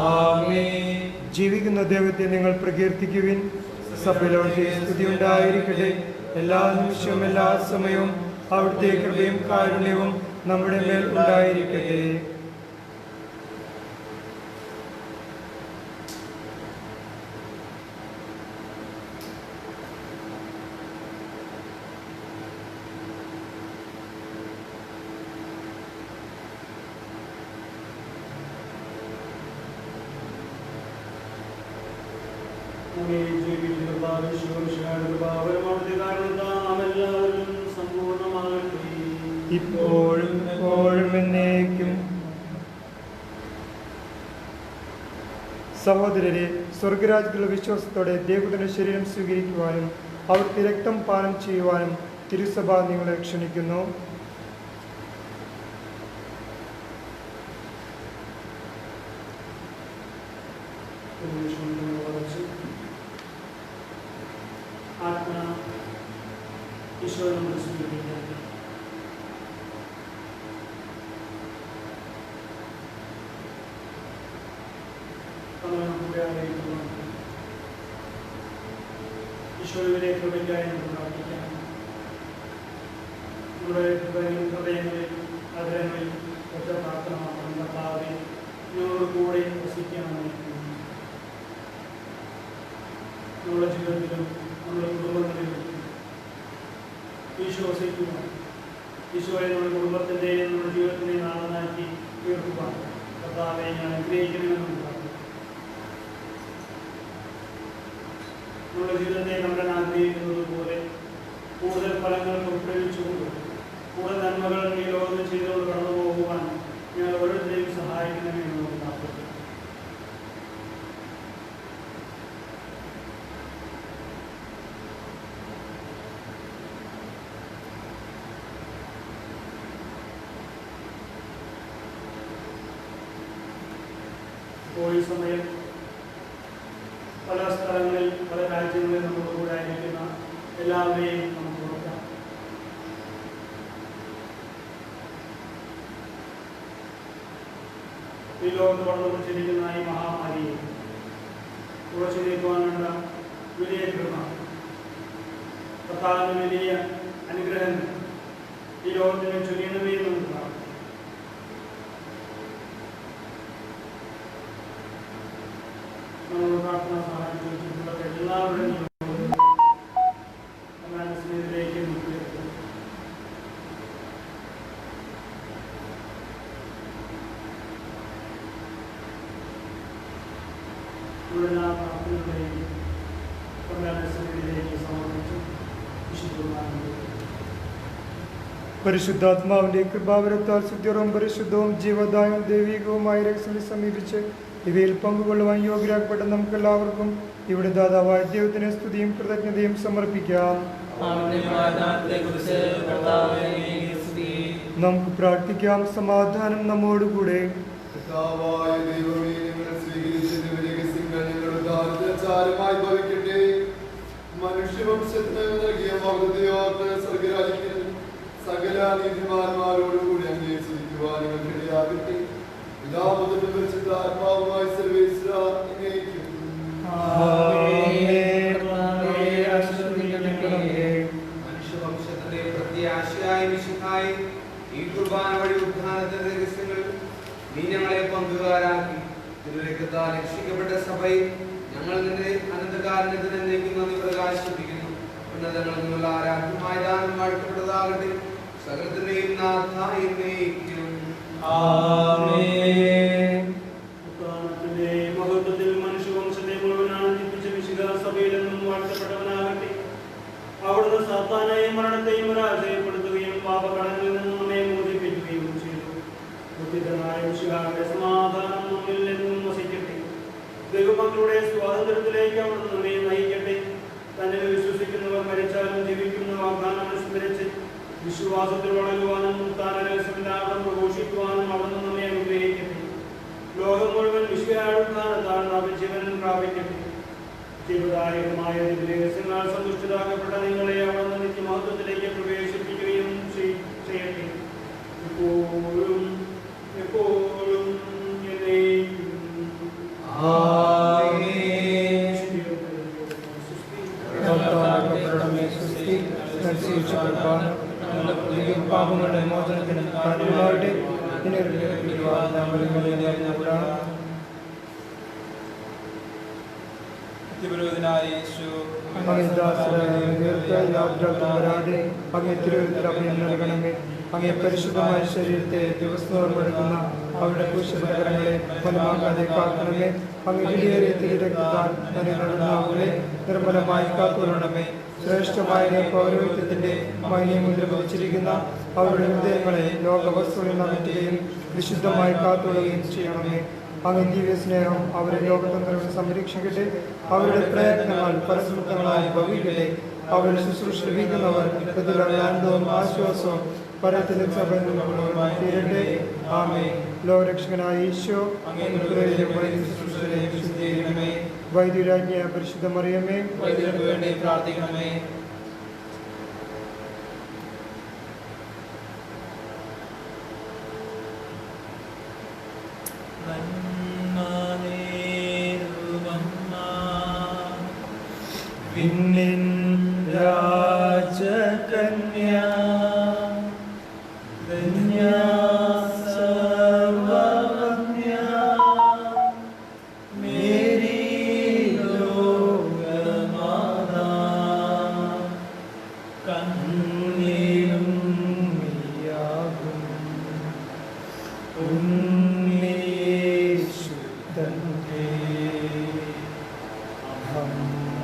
ആമേൻ. ജീവിക്കുന്ന ദൈവത്തെ നിങ്ങൾ പ്രകീർത്തിക്കുവിൻ. സഭയിലോട്ട് സ്തുതി ഉണ്ടായിരിക്കട്ടെ. എല്ലാ നിമിഷവും എല്ലാ സമയവും അവിടുത്തെ കൃപയും കാരുണ്യവും നമ്മുടെ മേൽ ഉണ്ടായിരിക്കട്ടെ. അങ്ങേ ജീവിക്കുന്ന ഭാവപരമാവട്ടെ കാരണത്താൽ നാം എല്ലാവരും സമ്പൂർണ്ണമാകട്ടെ. ഇപ്പോഴും എപ്പോഴും എന്നേക്കും. സഹോദരരെ, സ്വർഗരാജ്യത്തിലുള്ള വിശ്വാസത്തോടെ ദേവതന്റെ ശരീരം സ്വീകരിക്കുവാനും അവിടുത്തെ രക്തം പാനം ചെയ്യുവാനും തിരുസഭ നിങ്ങളെ ക്ഷണിക്കുന്നു. ആത്മാ ഈശോ നമ്മൾ സ്വീകരിക്കാം. ഈശോയുടെ കൃപയ്ക്കായി നമുക്ക് പ്രാർത്ഥിക്കാം. നമ്മുടെ ഹൃദയങ്ങളിൽ ആഗ്രഹങ്ങളിൽ ഒറ്റ പ്രാർത്ഥന മാത്രം. കർത്താവേ, ഞങ്ങളോട് കൂടെ വസിക്കണമേ. നമ്മുടെ ജീവിതത്തിലും നമ്മുടെ കുടുംബങ്ങളിലും ഈശോ വസിക്കുക. ഈശോയെ നമ്മുടെ കുടുംബത്തിൻ്റെയും നമ്മുടെ ജീവിതത്തിൻ്റെയും നാളനാക്കി ഉയർത്തുക. കർത്താവെ, ഞാൻ അനുഗ്രഹിക്കണമെന്ന് പ്രാർത്ഥിക്കുന്നു. നമ്മുടെ ജീവിതത്തെ നമ്മൾ ആഗ്രഹിക്കുന്നത് പോലെ കൂടുതൽ ഫലങ്ങൾ പുറപ്പെടുവിച്ചുകൊണ്ട് കൂടുതൽ നന്മകൾ ഈ ലോകത്തിൽ ചെയ്തുകൊണ്ട് കടന്നു പോകുവാൻ ഞങ്ങൾ ഓരോരുത്തരെയും സഹായിക്കണമെന്ന് നമുക്ക് പ്രാർത്ഥിക്കാം. ഇപ്പോൾ ഈ സമയം പല സ്ഥലങ്ങളിൽ പല രാജ്യങ്ങളിൽ നമ്മുടെ കൂടെ ആയിരിക്കുന്ന എല്ലാവരെയും നമുക്ക് ഓർക്കാം. ഈ ലോകത്ത് വളർന്നുകൊണ്ടിരിക്കുന്ന ഈ മഹാമാരിയെ ഉറച്ചു നീക്കുവാനുള്ള വലിയ കൃപ, കർത്താവിന്റെ വലിയ അനുഗ്രഹങ്ങൾ ഈ ലോകത്തിന് ചൊരിയണമേ എന്ന് പ്രാർത്ഥിക്കാം. നമ്മുടെ പ്രാർത്ഥന സഹായം ചോദിച്ചിട്ടുള്ള എല്ലാവരുടെയും മനസ്സിലേക്ക് മുക്കിയെത്തും. എല്ലാ പ്രാർത്ഥനകളെയും മനസ്സിലേക്ക് സമർപ്പിച്ചു വിശുദ്ധ പരിശുദ്ധാത്മാവിന്റെ കൃപാവരത്താൽ ശുദ്ധവും പരിശുദ്ധവും ജീവദായവും ദൈവികവുമായ രഹസ്യങ്ങളെ സമീപിച്ച് ഇവയിൽ പങ്കുകൊള്ളുവാൻ യോഗ്യരാക്കപ്പെട്ട നമുക്ക് എല്ലാവർക്കും ഇവിടെ ദാതാവായ ദൈവത്തിന് സ്തുതിയും കൃതജ്ഞതയും സമർപ്പിക്കാം. നമുക്ക് പ്രാർത്ഥിക്കാം. സമാധാനം നമ്മോടുകൂടെ. മനുഷ്യവംശത്തിന് നൽകിയ മഹത്വയോർത്ത് സ്വർഗരാജ്യത്തിൽ സകല നീതിമാന്മാരോടുകൂടി അന്വേഷിക്കുവാൻ നിങ്ങൾക്കിടയാകട്ടെ. പിതാമുതലും പരിശുദ്ധാത്മാവുമായി സർവേശ്വര എന്നേക്കും. മനുഷ്യവംശത്തിന്റെ പ്രത്യാശയായ മിശിഹായി ഈ കുർബാന വഴി ഉദ്ധാനത്തിന്റെ രഹസ്യങ്ങൾ നീ ഞങ്ങളെ പങ്കുകാരാക്കി. തിരുരക്തത്താൽ രക്ഷിക്കപ്പെട്ട സഭയിൽ ഞങ്ങൾ നിന്റെ അനന്തകാരണത്തിന് എന്നേക്കും നന്ദി പ്രകാശിപ്പിക്കുന്നു. ഉന്നതങ്ങളിൽ നിന്നുള്ള ആരാധ്യമായ ദാനം വാഴ്ത്തപ്പെട്ടതാകട്ടെ. സകലത്തിന്റെയും നാഥായി എന്നേക്കും. മഹത്വത്തിൽ മനുഷ്യവംശത്തെ മുഴുവൻ ആനന്ദിപ്പിച്ച വിശുദ്ധ സഭയിൽ നിന്നും വാഴ്ത്തപ്പെട്ടവനാകട്ടെ. അവിടുന്ന് സാത്താനെയും മരണത്തെയും പരാജയപ്പെടുത്തുകയും പാപകടങ്ങളിൽ നിന്നും നമ്മെ മോചിപ്പിക്കുകയും ചെയ്തു. ബുദ്ധിതനായ വിശുദ്ധാന്റെ സമാധാനം നമ്മിൽ നിന്നും വസിക്കട്ടെ. ദൈവമക്കളുടെ സ്വാതന്ത്ര്യത്തിലേക്ക് അവിടുന്ന് നമ്മെ നയിക്കട്ടെ. തന്നെ വിശ്വസിക്കുന്നവർ മരിച്ചാലും ജീവിക്കുന്ന വാഗ്ദാനം അനുസ്മരിച്ച് വിശ്വാസത്തിൽ വളരുവാനും താരരഹസ്യമില്ലാതെ പ്രഘോഷിക്കുവാനും അവിടുന്ന് നമ്മെ അനുഗ്രഹിക്കട്ടെ. ലോകം മുഴുവൻ വിശ്വാനുദ്ധാനത്താൽ നവജീവനം പ്രാപിക്കട്ടെ. ജീവദായകമായ രഹസ്യങ്ങളാൽ സന്തുഷ്ടരാക്കപ്പെട്ട നിങ്ങളെ അവിടുന്ന് നിത്യമഹത്വത്തിലേക്ക് പ്രവേശിപ്പിക്കുകയും ചെയ്യട്ടെ. എപ്പോഴും എപ്പോഴും എന്നേക്കും. പാപങ്ങളുടെ മോചനത്തിനും കാരണമായിട്ട് അങ്ങേ തിരുവനന്തപുരം അഭയം നൽകണമേ. അങ്ങേ പരിശുദ്ധമായ ശരീരത്തെ ദിവസത്തോളം എടുക്കുന്ന അവരുടെ കുശപകരങ്ങളെ ഫലമാകാതെ കാക്കണമേ. അങ്ങ് വിലയേറിയ തിരക്താൽ നനവുകളെ നിർമ്മലമായി കാത്തുകൊള്ളണമേ. ശ്രേഷ്ഠമായ പൗരോഹിത്യത്തിന്റെ മൈന്യമുദ്ര പതിച്ചിരിക്കുന്ന അവരുടെ ഹൃദയങ്ങളെ ലോകവസ്തുവിൽ അകറ്റുകയും വിശുദ്ധമായി കാത്തുകൊള്ളുകയും ചെയ്യണമേ. അങ്ങ് ദിവ്യ സ്നേഹം അവരെ ലോകതന്ത്രങ്ങൾ സംരക്ഷിക്കട്ടെ. അവരുടെ പ്രയത്നങ്ങൾ പരസ്പരങ്ങളായി ഭവിക്കട്ടെ. അവരുടെ ശുശ്രൂഷ ലഭിക്കുന്നവർ ഇപ്പത്തിലുള്ള ആനന്ദവും ആശ്വാസവും പരത്തിലും സഭയിലുള്ളവരുമായി തീരട്ടെ. ആമേൻ. ലോകരക്ഷകനായ ഈശോ വൈദ്യുരാജ്ഞ പരിശുദ്ധ മറിയമേ, വൈദ്യുതിക്ക് വേണ്ടി പ്രാർത്ഥിക്കണമേ. വിണ്ണിൻ രാജകന്യ ധന്യ സർവവന്യ മേരി ലോകമാതാ കണ്ണിലും നീയാകും ഉണ്ണീശു തന്റെ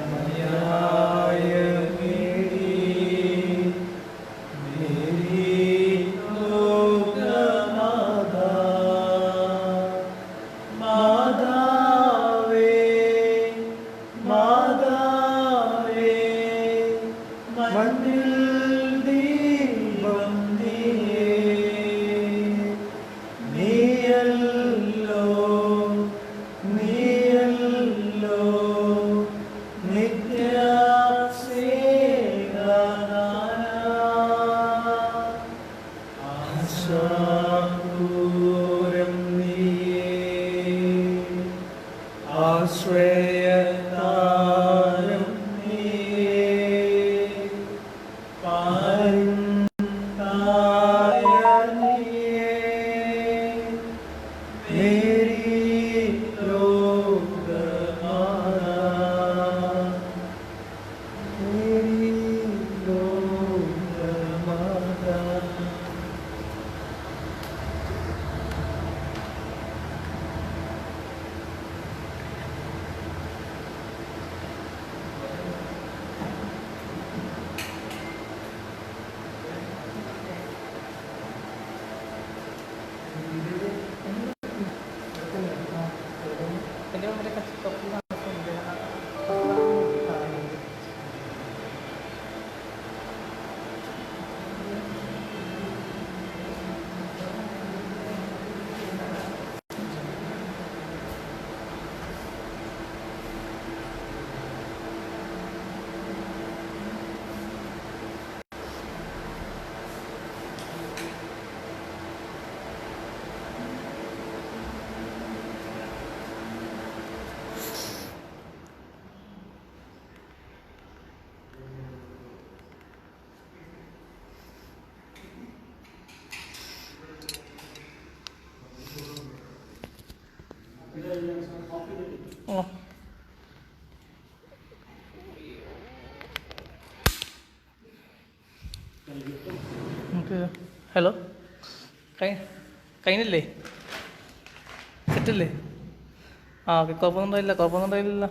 അഹമ്മയായ മേരി മേരി ലോകമാതാ മാതാവേ മാതാവേ മണ്ണിൽ ദീപം നീയല്ലോ നീയല്ലോ ആശാപൂരം നീയേ ആശ്രയതാരം നീയേ പാരം തായ നീയേ മേരി ലോകമാതാ മേരി ലോകമാതാ. നമുക്ക് ഹലോ കഴിഞ്ഞില്ലേ? സെറ്റല്ലേ? ആ ഓക്കെ. കുഴപ്പമൊന്നും ഉണ്ടായില്ല.